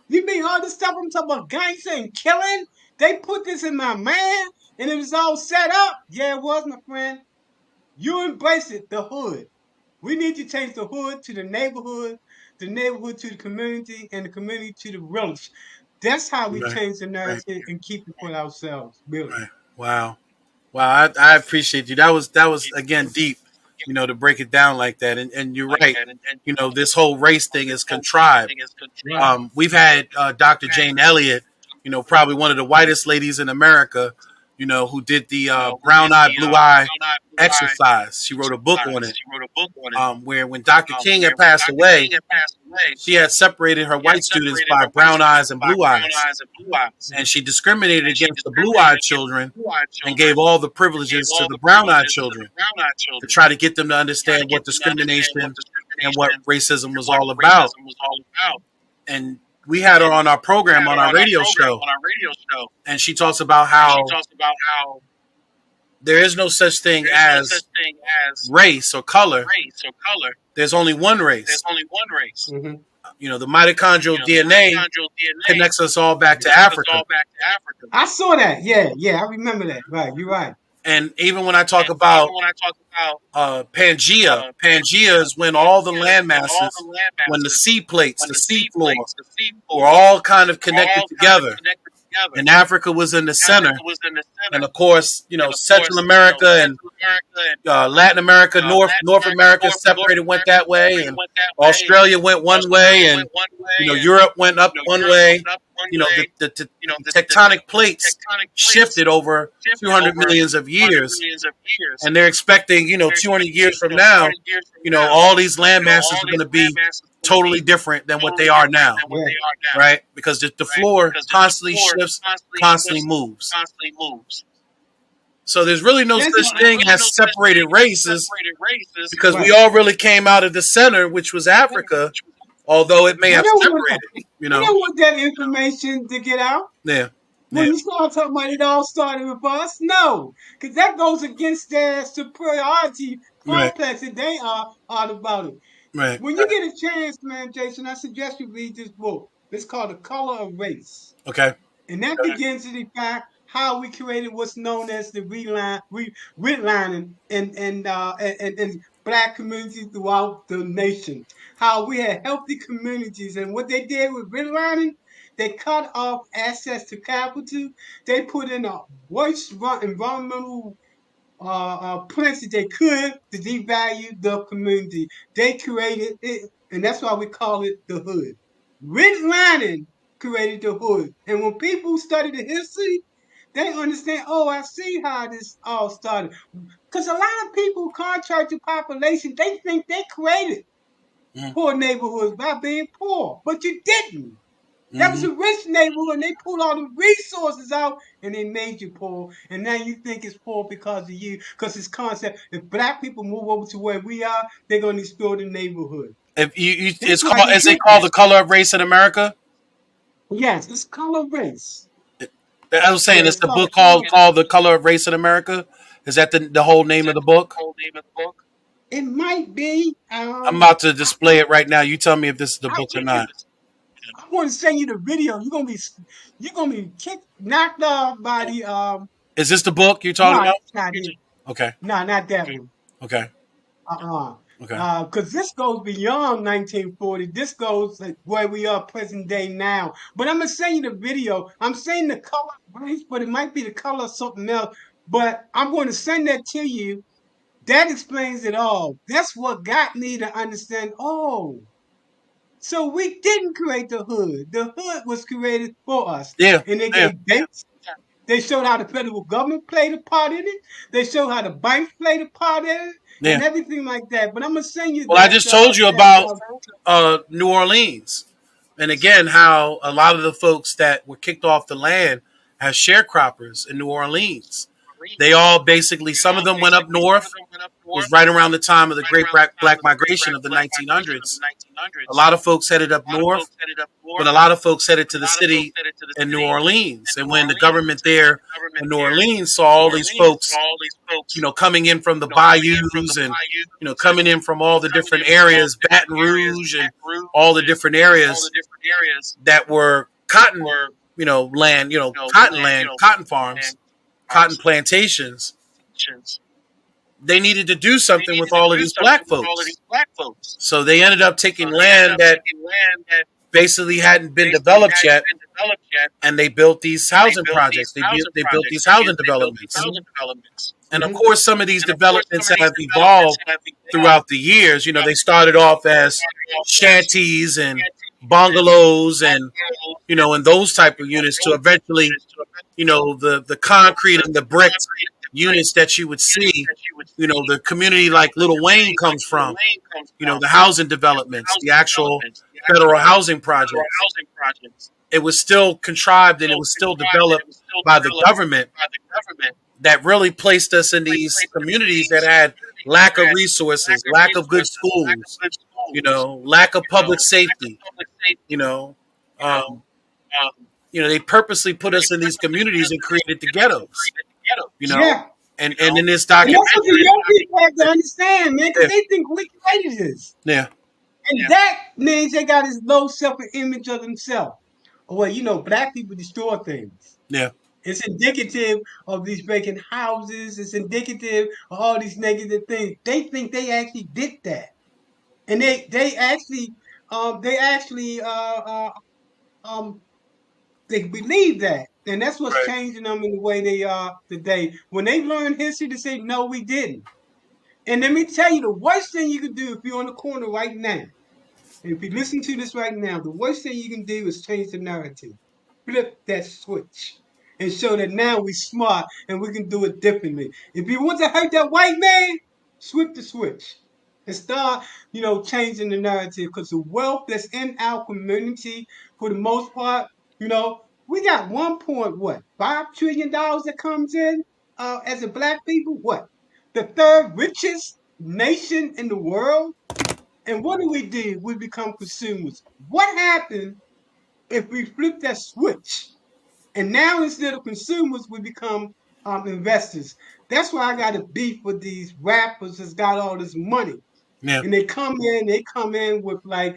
You mean all this stuff I'm talking about gangster and killing? They put this in my man and it was all set up. Yeah, it was, my friend. You embrace it, the hood. We need to change the hood to the neighborhood to the community, and the community to the village. That's how we Right. change the Right. narrative and keep it for ourselves, really. Right. Wow. Wow. I appreciate you. That was again deep, to break it down like that. And you're right. This whole race thing is contrived. Right. We've had Dr. Jane Elliott, probably one of the whitest ladies in America, who did the brown eye, blue eye exercise. She wrote a book on it, where when Dr. King had passed away, she had separated her white students by brown eyes and blue eyes. And she discriminated against the blue eyed children and gave all the privileges to the brown eyed children to try to get them to understand what discrimination and what racism was all about. And we had her on our program, on our radio show, and she talks about how there is no such thing as race or color. There's only one race. Mm-hmm. The mitochondrial DNA connects us all back to Africa. I saw that. Yeah, yeah, I remember that. Right, you're right. And even when I talk about Pangea, Pangea is when all the land masses, when the sea plates, the sea floor, were all kind of connected together. And Africa was in the center. And of course, Central America and Latin America, North America separated, went that way, and Australia went one way, and Europe went up one way. The tectonic plates shifted over 200 millions of years, and they're expecting 200 years from now, all these land masses are going to be totally different than what they are now, right? Because the floor constantly shifts, constantly moves. So there's really no such thing as separated races, because we all really came out of the center, which was Africa, although it may have separated. You don't want that information to get out. Yeah. When you start talking about it all started with us, no, because that goes against their superiority complex that they are all about it. Right. When you get a chance, man, Jason, I suggest you read this book. It's called The Color of Race. Okay. And that begins to define how we created what's known as the redlining and black communities throughout the nation. How we had healthy communities, and what they did with redlining, they cut off access to capital. They put in a worst environmental plans that they could to devalue the community. They created it, and that's why we call it the hood. Redlining created the hood. And when people study the history, they understand, oh, I see how this all started. Because a lot of people, contrary to population, they think they created poor neighborhoods by being poor. But you didn't. That was a rich neighborhood, and they pulled all the resources out, and they made you poor. And now you think it's poor because of you, because it's concept. If black people move over to where we are, they're going to destroy the neighborhood. If is it called The Color of Race in America? Yes, it's Color of Race. I was saying, it's the book called The Color of Race in America. Is that the whole name of the book? It might be. I'm about to display it right now. You tell me if this is the book or not. I want to send you the video. You're gonna be knocked off by the. Is this the book you're talking about? Not it. Okay. No, not that one. Okay. Okay. Because this goes beyond 1940. This goes like where we are present day now. But I'm gonna send you the video. I'm saying The Color of Race, but it might be The Color of something else. But I'm going to send that to you. That explains it all. That's what got me to understand. Oh, so we didn't create the hood. The hood was created for us. Yeah. And they gave dates. They showed how the federal government played a part in it. They showed how the banks played a part in it. Yeah. And everything like that. But I'm going to send you. Well, I just told you about New Orleans. And again, how a lot of the folks that were kicked off the land as sharecroppers in New Orleans. They all basically, some of them went up north. It was right around the time of the Great Black Migration of the 1900s. A lot of folks headed up north, but a lot of folks headed to the city in New Orleans. And when the government there in New Orleans saw all these folks, coming in from the bayous and, coming in from all the different areas, Baton Rouge and all the different areas that were cotton, land, cotton land, cotton farms, cotton plantations, they needed to do something with all of these black folks. So they ended up taking land that basically hadn't been developed yet, and they built these housing projects. They built these housing developments. And of course, some of these developments have evolved throughout the years. They started off as shanties and bungalows and, and those type of units to eventually, the concrete and the brick units that you would see, the community like Little Wayne comes from, the housing developments, the actual federal housing projects. It was still contrived and it was still developed by the government that really placed us in these communities that had lack of resources, lack of good schools, lack of public safety, um, they purposely put us in these communities and created the ghettos, Yeah. and in this And documentary, that's what the young people have to understand, man, because they think we created this. yeah, And that means they got this low self-image of themselves. Well, black people destroy things. yeah, It's indicative of these vacant houses. It's indicative of all these negative things. They think they actually did that, and they actually they believe that, and that's what's right, changing them in the way they are today. When they learn history, they say, "No, we didn't." And let me tell you, the worst thing you can do if you're on the corner right now, if you listen to this right now, the worst thing you can do is change the narrative. Flip that switch and show that now we're smart and we can do it differently. If you want to hurt that white man, flip the switch and start, changing the narrative, because the wealth that's in our community, for the most part, we got 1.5 trillion that comes in as a black people. What? The third richest nation in the world. And what do? We become consumers. What happened if we flip that switch? And now instead of consumers, we become investors. That's why I got a beef with these rappers that's got all this money. yeah, And they come in with like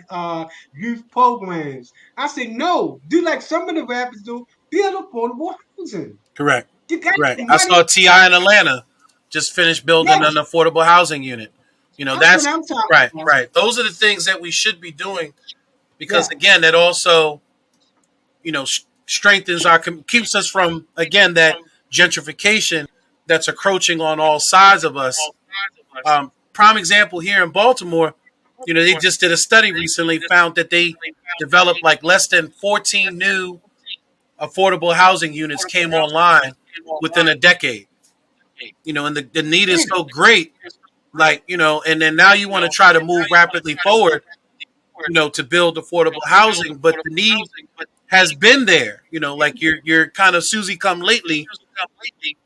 youth programs. I say, no, do like some of the rappers do, build affordable housing. correct, You got correct. the I money. saw T.I. in Atlanta just finished building an Yes, affordable housing unit. that's what That's I'm talking right, about. right. Those are the things that we should be doing because Yeah. again, that also strengthens keeps us from again that gentrification that's encroaching on all sides of us. Prime example here in Baltimore, they just did a study recently, found that they developed like less than 14 new affordable housing units came online within a decade. And the need is so great, like and then now you want to try to move rapidly forward, to build affordable housing, but the need has been there. Like you're kind of Susie come lately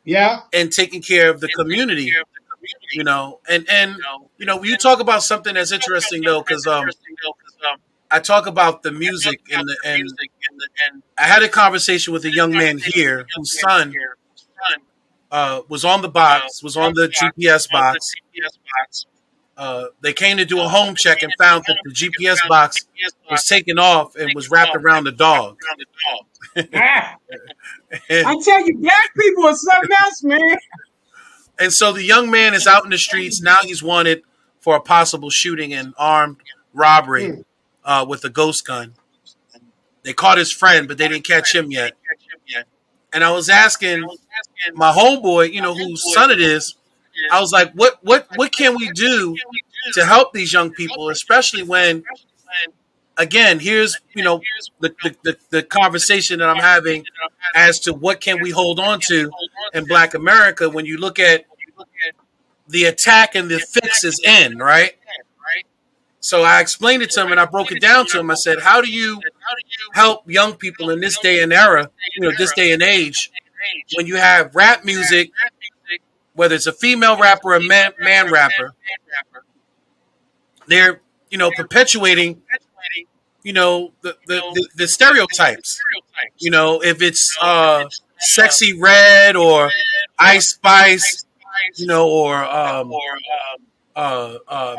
Yeah. and taking care of the community. And when you talk about something that's interesting though, because I talk about the music and I had a conversation with a young man here whose son was on the box, was on the GPS box. They came to do a home check and found that the GPS box was taken off and was wrapped around the dog. Ah, and, I tell you, black people are something else, man. and so the young man is out in the streets. Now he's wanted for a possible shooting and armed robbery Mm. with a ghost gun. They caught his friend, but they didn't catch him yet. And I was asking my homeboy, whose son it is, I was like, what can we do to help these young people, especially when, again, here's, the conversation that I'm having as to what can we hold on to in Black America when you look at the attack and the fix is in, right? So I explained it to him and I broke it down to him. I said, how do you help young people in this day and era, this day and age, when you have rap music, whether it's a female rapper or a man rapper, they're, perpetuating, the stereotypes. If it's Sexy Red or Ice Spice, or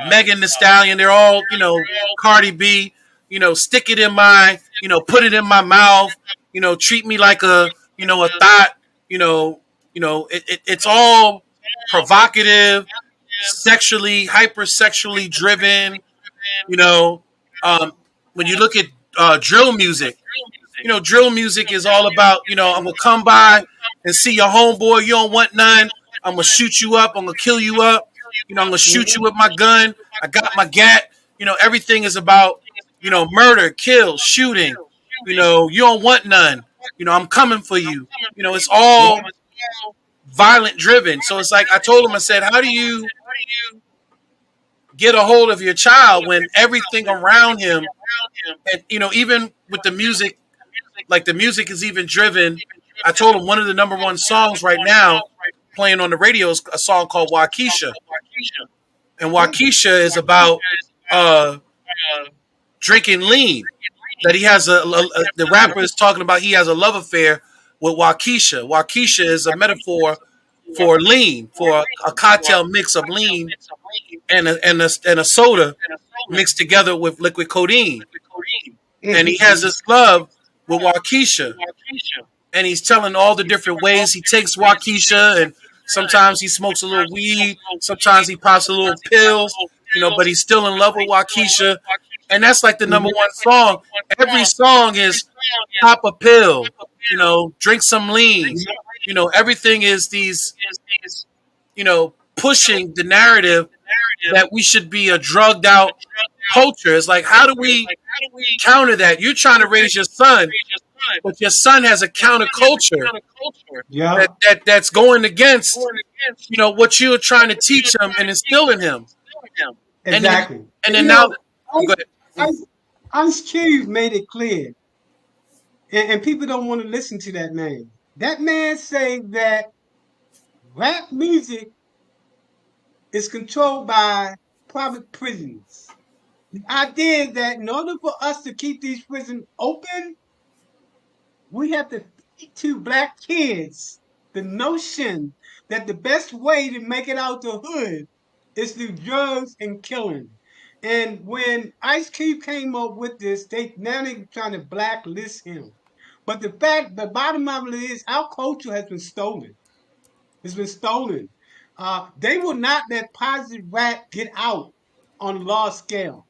Megan Thee Stallion, they're all, Cardi B, stick it in my, put it in my mouth, treat me like a thought, you know, it's all provocative, sexually, hypersexually driven, you know. When you look at drill music, drill music is all about, I'm gonna come by and see your homeboy. You don't want none. I'm gonna shoot you up. I'm gonna kill you up. I'm gonna shoot you Mhm. with my gun. I got my gat. Everything is about, murder, kill, shooting. You don't want none. I'm coming for you. It's Yeah. all violent driven. So it's like I told him, I said, how do you get a hold of your child when everything around him, and even with the music, like the music is even driven. I told him one of the number one songs right now playing on the radio is a song called Waukesha. And Yeah. Waukesha is about uh, drinking lean. That he has the rapper is talking about he has a love affair with Waukesha. Waukesha is a metaphor for lean, for a cocktail mix of lean and a soda mixed together with liquid codeine. And he has Mm-hmm. this love with Waukesha, and he's telling all the different ways he takes Waukesha, and sometimes he smokes a little weed, sometimes he pops a little pills, but he's still in love with Waukesha, and that's like the number Mm-hmm. one song. Every song is pop a pill, drink some lean, everything is these, pushing the narrative that we should be a drugged out culture. It's like, how do we counter that? You're trying to raise your son, but your son has a counterculture Yeah. that's going against what you're trying to teach him and instill in him. And then Exactly. and And then now, oh, go Ice, ahead. Ice, Ice Cube made it clear, and people don't want to listen to that man. That man saying that rap music is controlled by private prisons. The idea is that in order for us to keep these prisons open, we have to feed to black kids the notion that the best way to make it out the hood is through drugs and killing. And when Ice Cube came up with this, they trying to blacklist him. But the bottom of it is, our culture has been stolen. It's been stolen. They will not let positive rap get out on a large scale.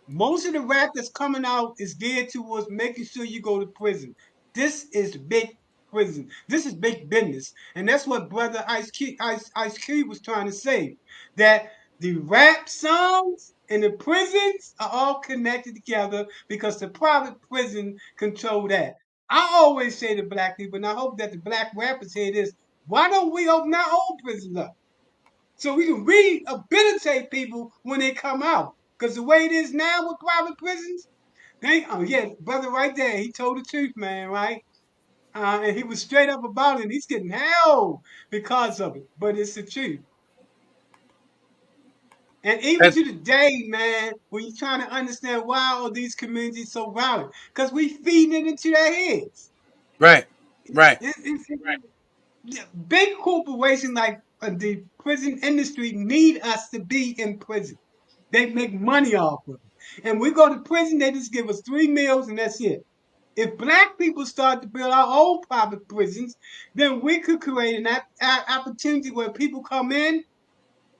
Most of the rap that's coming out is geared towards making sure you go to prison. This is big prison. This is big business. And that's what Brother Ice Cube was trying to say. That the rap songs and the prisons are all connected together because the private prison control that. I always say to black people, and I hope that the black rappers hear this, why don't we open our own prisons up? So we can rehabilitate people when they come out. Because the way it is now with private prisons, oh yeah, brother right there, he told the truth, man, right? And he was straight up about it. And he's getting hell because of it, but it's the truth. And even That's to the day, man, when you're trying to understand why are these communities so violent, because we feeding it into their heads. right, right. Big corporations like the prison industry need us to be in prison. They make money off of it. And we go to prison, they just give us 3 meals and that's it. If black people start to build our own private prisons, then we could create an opportunity where people come in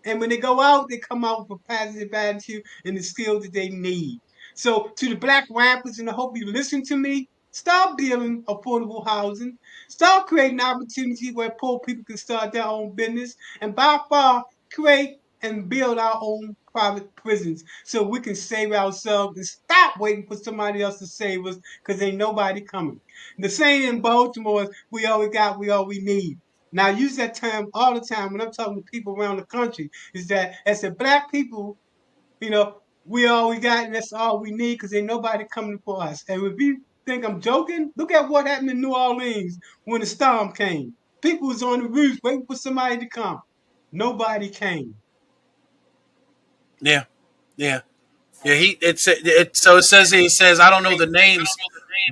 and when they go out, they come out with a positive attitude and the skills that they need. So, to the black rappers, and I hope you listen to me, start building affordable housing. Start creating opportunities where poor people can start their own business. And by far, create and build our own private prisons so we can save ourselves and stop waiting for somebody else to save us because ain't nobody coming. The same in Baltimore is we all we got, we all we need. Now, I use that term all the time when I'm talking to people around the country. Is that as a black people, we all we got and that's all we need because ain't nobody coming for us. And if you think I'm joking, look at what happened in New Orleans when the storm came. People was on the roofs waiting for somebody to come. Nobody came. Yeah, yeah. Yeah, so it says he says I don't know the names.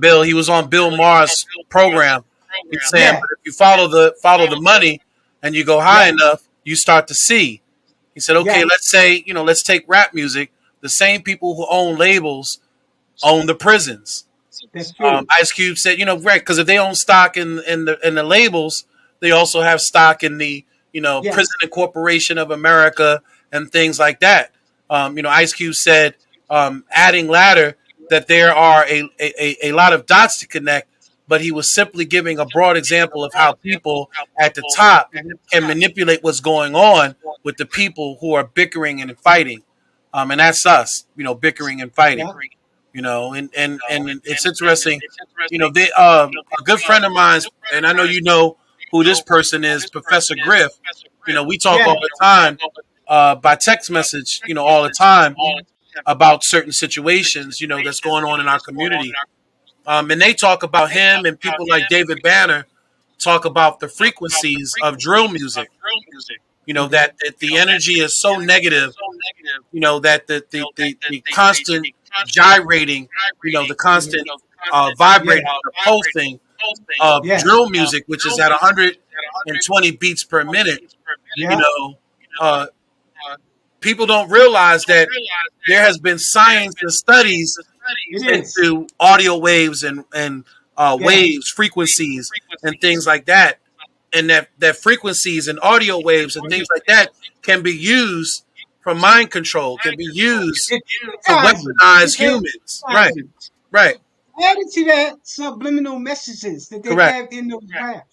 Bill, he was on Bill Maher's program. He's saying, Yeah, but if you follow the money and you go high yeah, enough, you start to see. He said, okay, yeah. let's say let's take rap music. The same people who own labels own the prisons. That's true. Ice Cube said, right, because if they own stock in the labels, they also have stock in the Yes, Prison and Corporation of America and things like that. Ice Cube said, adding ladder, that there are a lot of dots to connect, but he was simply giving a broad example of how people at the top can manipulate what's going on with the people who are bickering and fighting, and that's us, bickering and fighting. yeah, And it's interesting. They a good friend of mine's, and I know you know who this person is, Professor Griff. We talk yeah. all the time by text message, all the time about certain situations, that's going on in our community. And they talk about him, and people like David Banner talk about the frequencies of drill music. Hmm. That the energy is so negative, that the constant gyrating, the constant Yeah, vibrating, the pulsing of yes, drill music, which is at 120 beats per minute, you yeah. know, uh, people don't realize that there has been science and studies It is. into audio waves and Yeah, waves, frequencies, and things like that, and that frequencies and audio waves and things like that can be used for mind control, can be used it's to advertising. weaponize It's humans. Right, advertising. right, Added to that subliminal messages that they correct. have in those raps.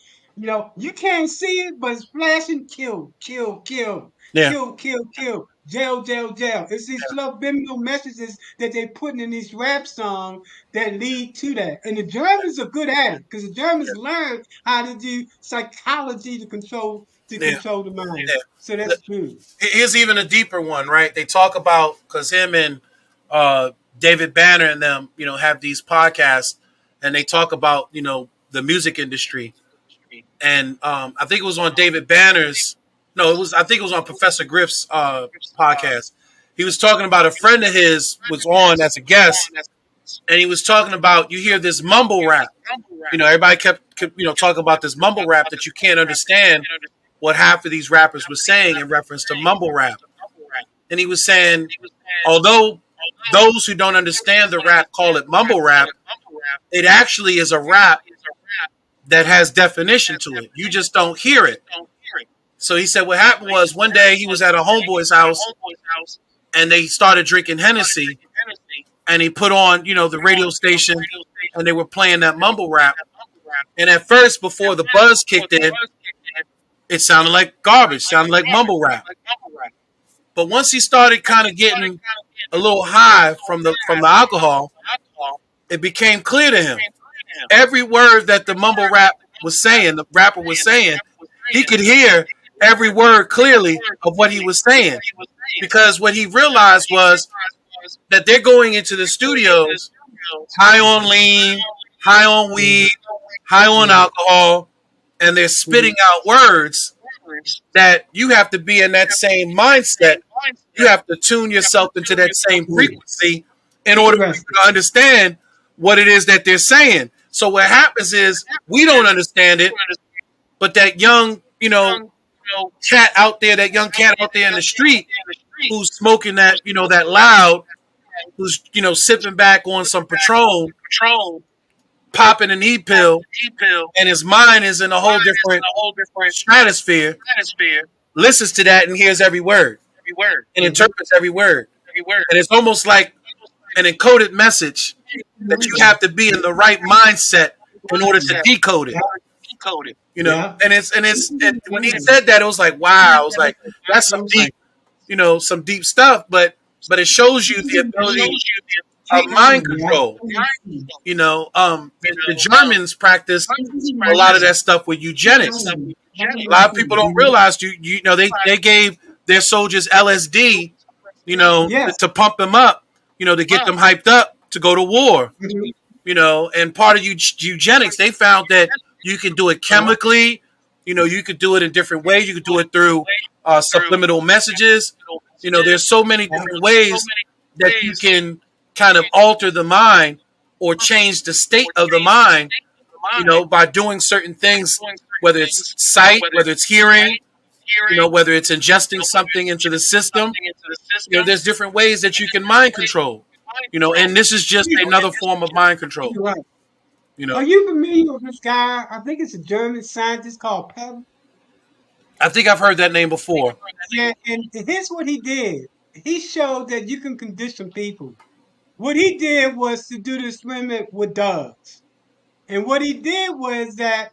You can't see it, but it's flashing kill, kill, kill, Yeah, kill, kill, kill, jail, jail, jail. It's these subliminal messages that they putting in these rap songs that lead to that. And the Germans are good at it because the Germans learned how to do psychology to yeah, control the mind. So yeah. that's good. Here's even a deeper one, right? They talk about, because him and uh, David Banner and them, have these podcasts, and they talk about, the music industry. And I think it was on David Banner's. No, it was. I think it was on Professor Griff's podcast. He was talking about a friend of his was on as a guest, and he was talking about, you hear this mumble rap. Everybody kept talking about this mumble rap that you can't understand what half of these rappers were saying in reference to mumble rap. And he was saying, although those who don't understand the rap call it mumble rap, it actually is a rap that has definition to it. You just don't hear it. So he said what happened was, one day he was at a homeboy's house and they started drinking Hennessy, and he put on, the radio station, and they were playing that mumble rap. And at first, before the buzz kicked in, it sounded like garbage, sounded like mumble rap. But once he started kind of getting a little high from the alcohol, it became clear to him. Every word that the mumble rap was saying, the rapper was saying, he could hear every word clearly of what he was saying. Because what he realized was that they're going into the studios high on lean, high on weed, high on Mhm, alcohol, and they're spitting mhm. out words that you have to be in that same mindset. You have to tune yourself into that same Yeah. frequency in order for you Interesting. to understand what it is that they're saying. So what happens is we don't understand it, but that young, cat out there, that young cat out there in the street who's smoking that, that loud, who's, sipping back on some Patron, popping an E-pill, and his mind is in a whole different stratosphere, listens to that and hears every word and Mhm. interprets every word. And it's almost like an encoded message that you have to be in the right mindset in order to decode it. Yeah. Yeah. And when he said that, it was like, wow. I was like, that's some deep stuff, but it shows you the ability of mind Yeah. control. The Germans practiced a lot of that stuff with eugenics. A lot of people don't Mhm. realize they gave their soldiers LSD, Yes. to pump them up, to get them hyped up to go to war. Mhm. And part of eugenics, they found that you can do it Yeah. chemically. You could do it in different ways. You could do it through subliminal messages. There's so many Yeah. different ways that you can kind of alter the mind or change the state of the mind, by doing certain things, whether it's sight, whether it's hearing, whether it's ingesting something into the system. There's different ways that you can mind control, and this is just another form of mind control, You're right. you Are know. you familiar with this guy? I think it's a German scientist called Pebble. I think I've heard that name before. Yeah, and here's what he did. He showed that you can condition people. What he did was to do the experiment with dogs. And what he did was that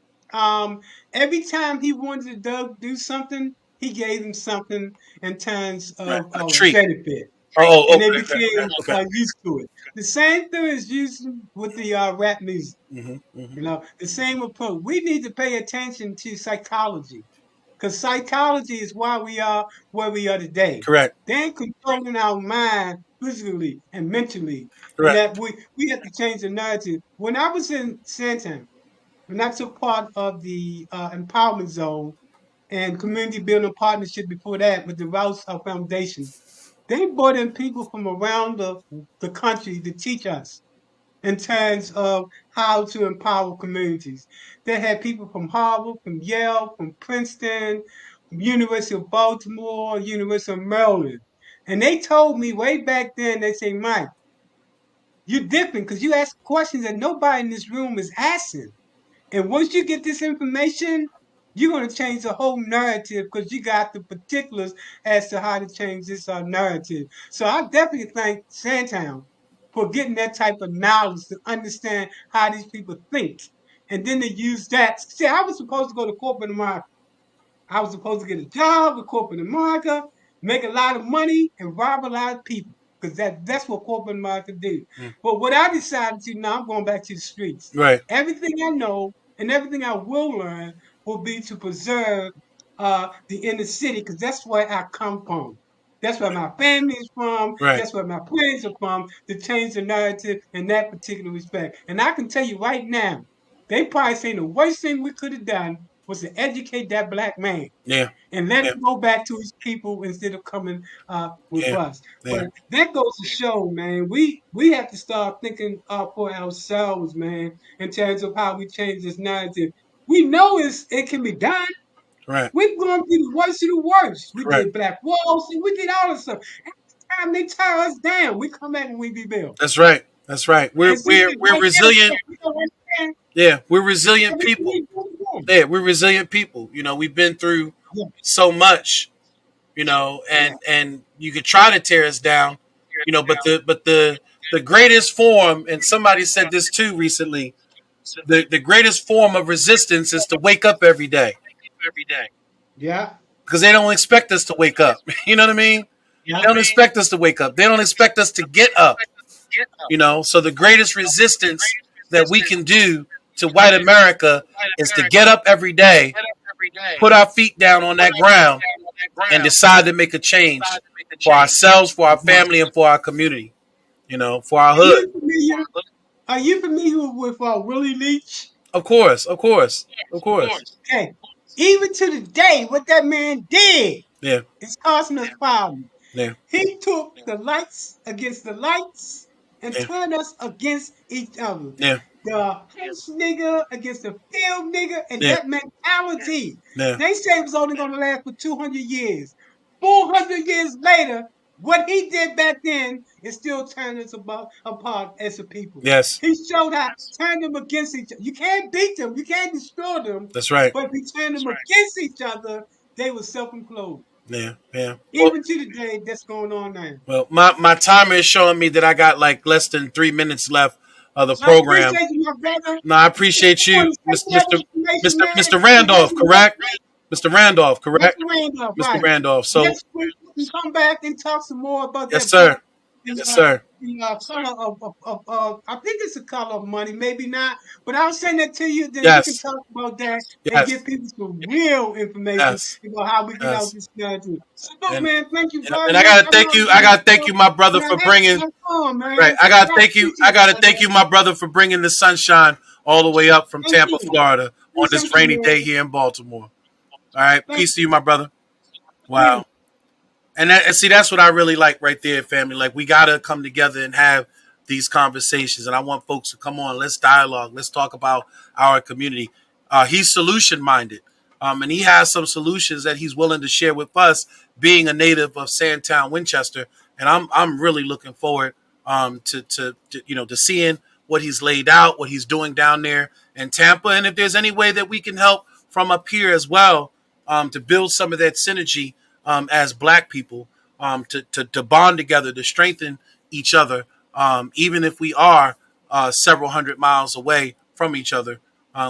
every time he wanted the dog to do something, he gave him something in terms Right. of A a treat. benefit. Oh, And they okay. became Okay. used to it. The same thing is used with the rap music. Hmm. The same approach. We need to pay attention to psychology because psychology is why we are where we are today. Correct. They ain't controlling our mind physically and mentally, and Correct. that we have to change the narrative. When I was in Santa, when I took part of the empowerment zone and community building partnership before that with the Rouse Foundation, they brought in people from around the country to teach us in terms of how to empower communities. They had people from Harvard, from Yale, from Princeton, from University of Baltimore, University of Maryland. And they told me way back then, they say, Mike, you're different because you ask questions that nobody in this room is asking. And once you get this information, you're going to change the whole narrative because you got the particulars as to how to change this narrative. So I definitely thank Sandtown for getting that type of knowledge to understand how these people think. And then they use that. See, I was supposed to go to corporate America. I was supposed to get a job with corporate America, make a lot of money, and rob a lot of people. Because that's what corporate America do. Mm. But what I decided to now, I'm going back to the streets. Right. Everything I know and everything I will learn will be to preserve the inner city, because that's where I come from. That's where my family is from. Right. That's where my friends are from, to change the narrative in that particular respect. And I can tell you right now, they probably saying the worst thing we could have done was to educate that black man Yeah. and let Yeah. him go back to his people instead of coming with Yeah. us. Yeah. But that goes to show, man, we have to start thinking for ourselves, man, in terms of how we change this narrative. We know it can be done. Right. We've gone through the worst of the worst. We Correct. did Black Wall Street. We did all this stuff. Every time they tear us down, we come back and we rebuild. That's right. That's right. We're And since we're they we're right there, resilient. we don't understand Yeah, we're resilient everything people. they do again. Yeah, we're resilient people. We've been through Yeah, so much. yeah. And you could try to tear us down. But the greatest form, and somebody said this too recently, the greatest form of resistance is to wake up every day, Yeah, because they don't expect us to wake up. You know what I mean? yeah. They don't expect us to wake up. They don't expect us to get up. So the greatest resistance that we can do to white America is to get up every day, put our feet down on that ground, and decide to make a change for ourselves, for our family, and for our community. For our Are hood. you familiar? Are you familiar with Willie Leach? Of course, of course, of course. Okay. Even to the day, what that man did Yeah, is causing us problems. yeah, He took the lights against the lights and yeah, turned us against each other. yeah, The house nigga against the field nigga, and yeah, that mentality. yeah. They say it was only going to last for 200 years. 400 years later, what he did back then is still turning us apart as a people. Yes, He showed how to turn them against each other. You can't beat them, you can't destroy them, that's right. but if you turn them against each other, they will self-implode. Yeah, yeah. Well, Even to the day that's going on now. my timer is showing me that I got like less than 3 minutes left of the So I program. appreciate you, my brother. No, I appreciate I you, want to take that Mr. information, Mr. man. Mr. Randolph, correct? Mr. Randolph, Mr. correct? Randolph, Mr. right. Randolph. So, Next week we can come back and talk some more about yes, that book. sir. Yes, sir. The color I think it's a color of money, maybe not, but I'll send that to you. Then we can Yes, talk about that and yes, give people some real information yes, about how we get out yes. this strategy. So, look, And man, thank you very and I much. gotta I know thank you. I you gotta thank you, my brother, and I for had bringing. some fun, Right. man. I gotta And I thank you. I appreciate gotta that, thank man. you, my brother, for bringing the sunshine all the way up from Thank Tampa, you. Florida, on this Appreciate you, rainy man. day here in Baltimore. All right. Thank Peace to you, my brother. you. Wow. And see, that's what I really like right there, family. Like, we gotta come together and have these conversations. And I want folks to come on. Let's dialogue. Let's talk about our community. He's solution minded, and he has some solutions that he's willing to share with us. Being a native of Sandtown, Winchester, and I'm really looking forward to seeing what he's laid out, what he's doing down there in Tampa, and if there's any way that we can help from up here as well, to build some of that synergy, as Black people, to bond together, to strengthen each other, even if we are several hundred miles away from each other.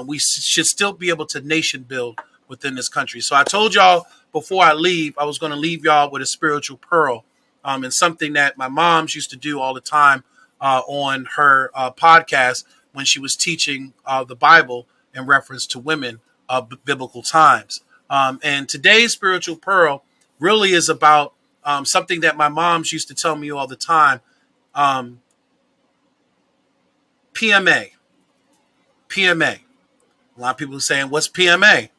We should still be able to nation build within this country. So I told y'all before I leave, I was going to leave y'all with a spiritual pearl, and something that my mom's used to do all the time on her podcast when she was teaching the Bible in reference to women of biblical times. And today's spiritual pearl really is about something that my moms used to tell me all the time. Um, PMA. PMA. A lot of people are saying, what's PMA?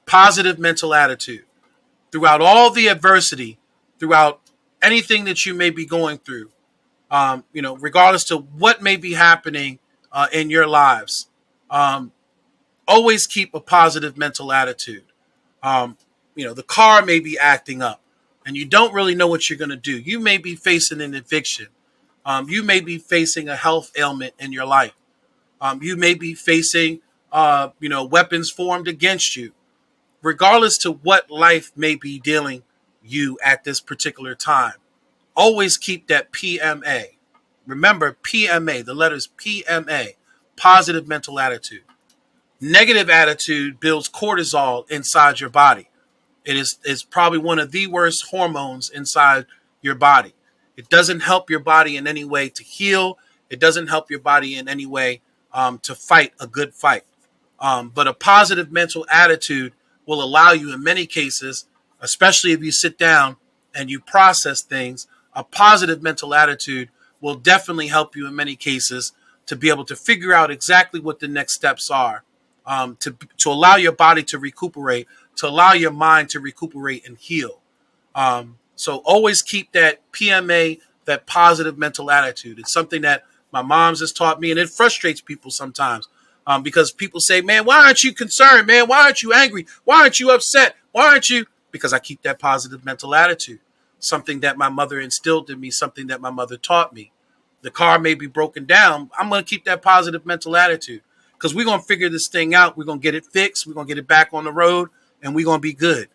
Positive mental attitude. Throughout all the adversity, throughout anything that you may be going through, regardless to what may be happening in your lives, um, always keep a positive mental attitude. The car may be acting up and you don't really know what you're going to do. You may be facing an eviction. You may be facing a health ailment in your life. You may be facing, weapons formed against you. Regardless to what life may be dealing you at this particular time, always keep that PMA. Remember PMA, the letters PMA, positive mental attitude. Negative attitude builds cortisol inside your body. It's probably one of the worst hormones inside your body. It doesn't help your body in any way to heal. It doesn't help your body in any way to fight a good fight. But a positive mental attitude will allow you, in many cases, especially if you sit down and you process things, a positive mental attitude will definitely help you in many cases to be able to figure out exactly what the next steps are, to allow your body to recuperate, to allow your mind to recuperate and heal. So always keep that PMA, that positive mental attitude. It's something that my mom's has taught me, and it frustrates people sometimes, because people say, man, why aren't you concerned, man? Why aren't you angry? Why aren't you upset? Why aren't you? Because I keep that positive mental attitude. Something that my mother instilled in me, something that my mother taught me. The car may be broken down. I'm going to keep that positive mental attitude because we're going to figure this thing out. We're going to get it fixed. We're going to get it back on the road, and we're going to be good.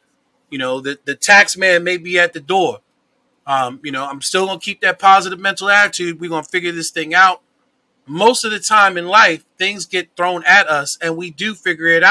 The tax man may be at the door. I'm still going to keep that positive mental attitude. We're going to figure this thing out. Most of the time in life, things get thrown at us, and we do figure it out.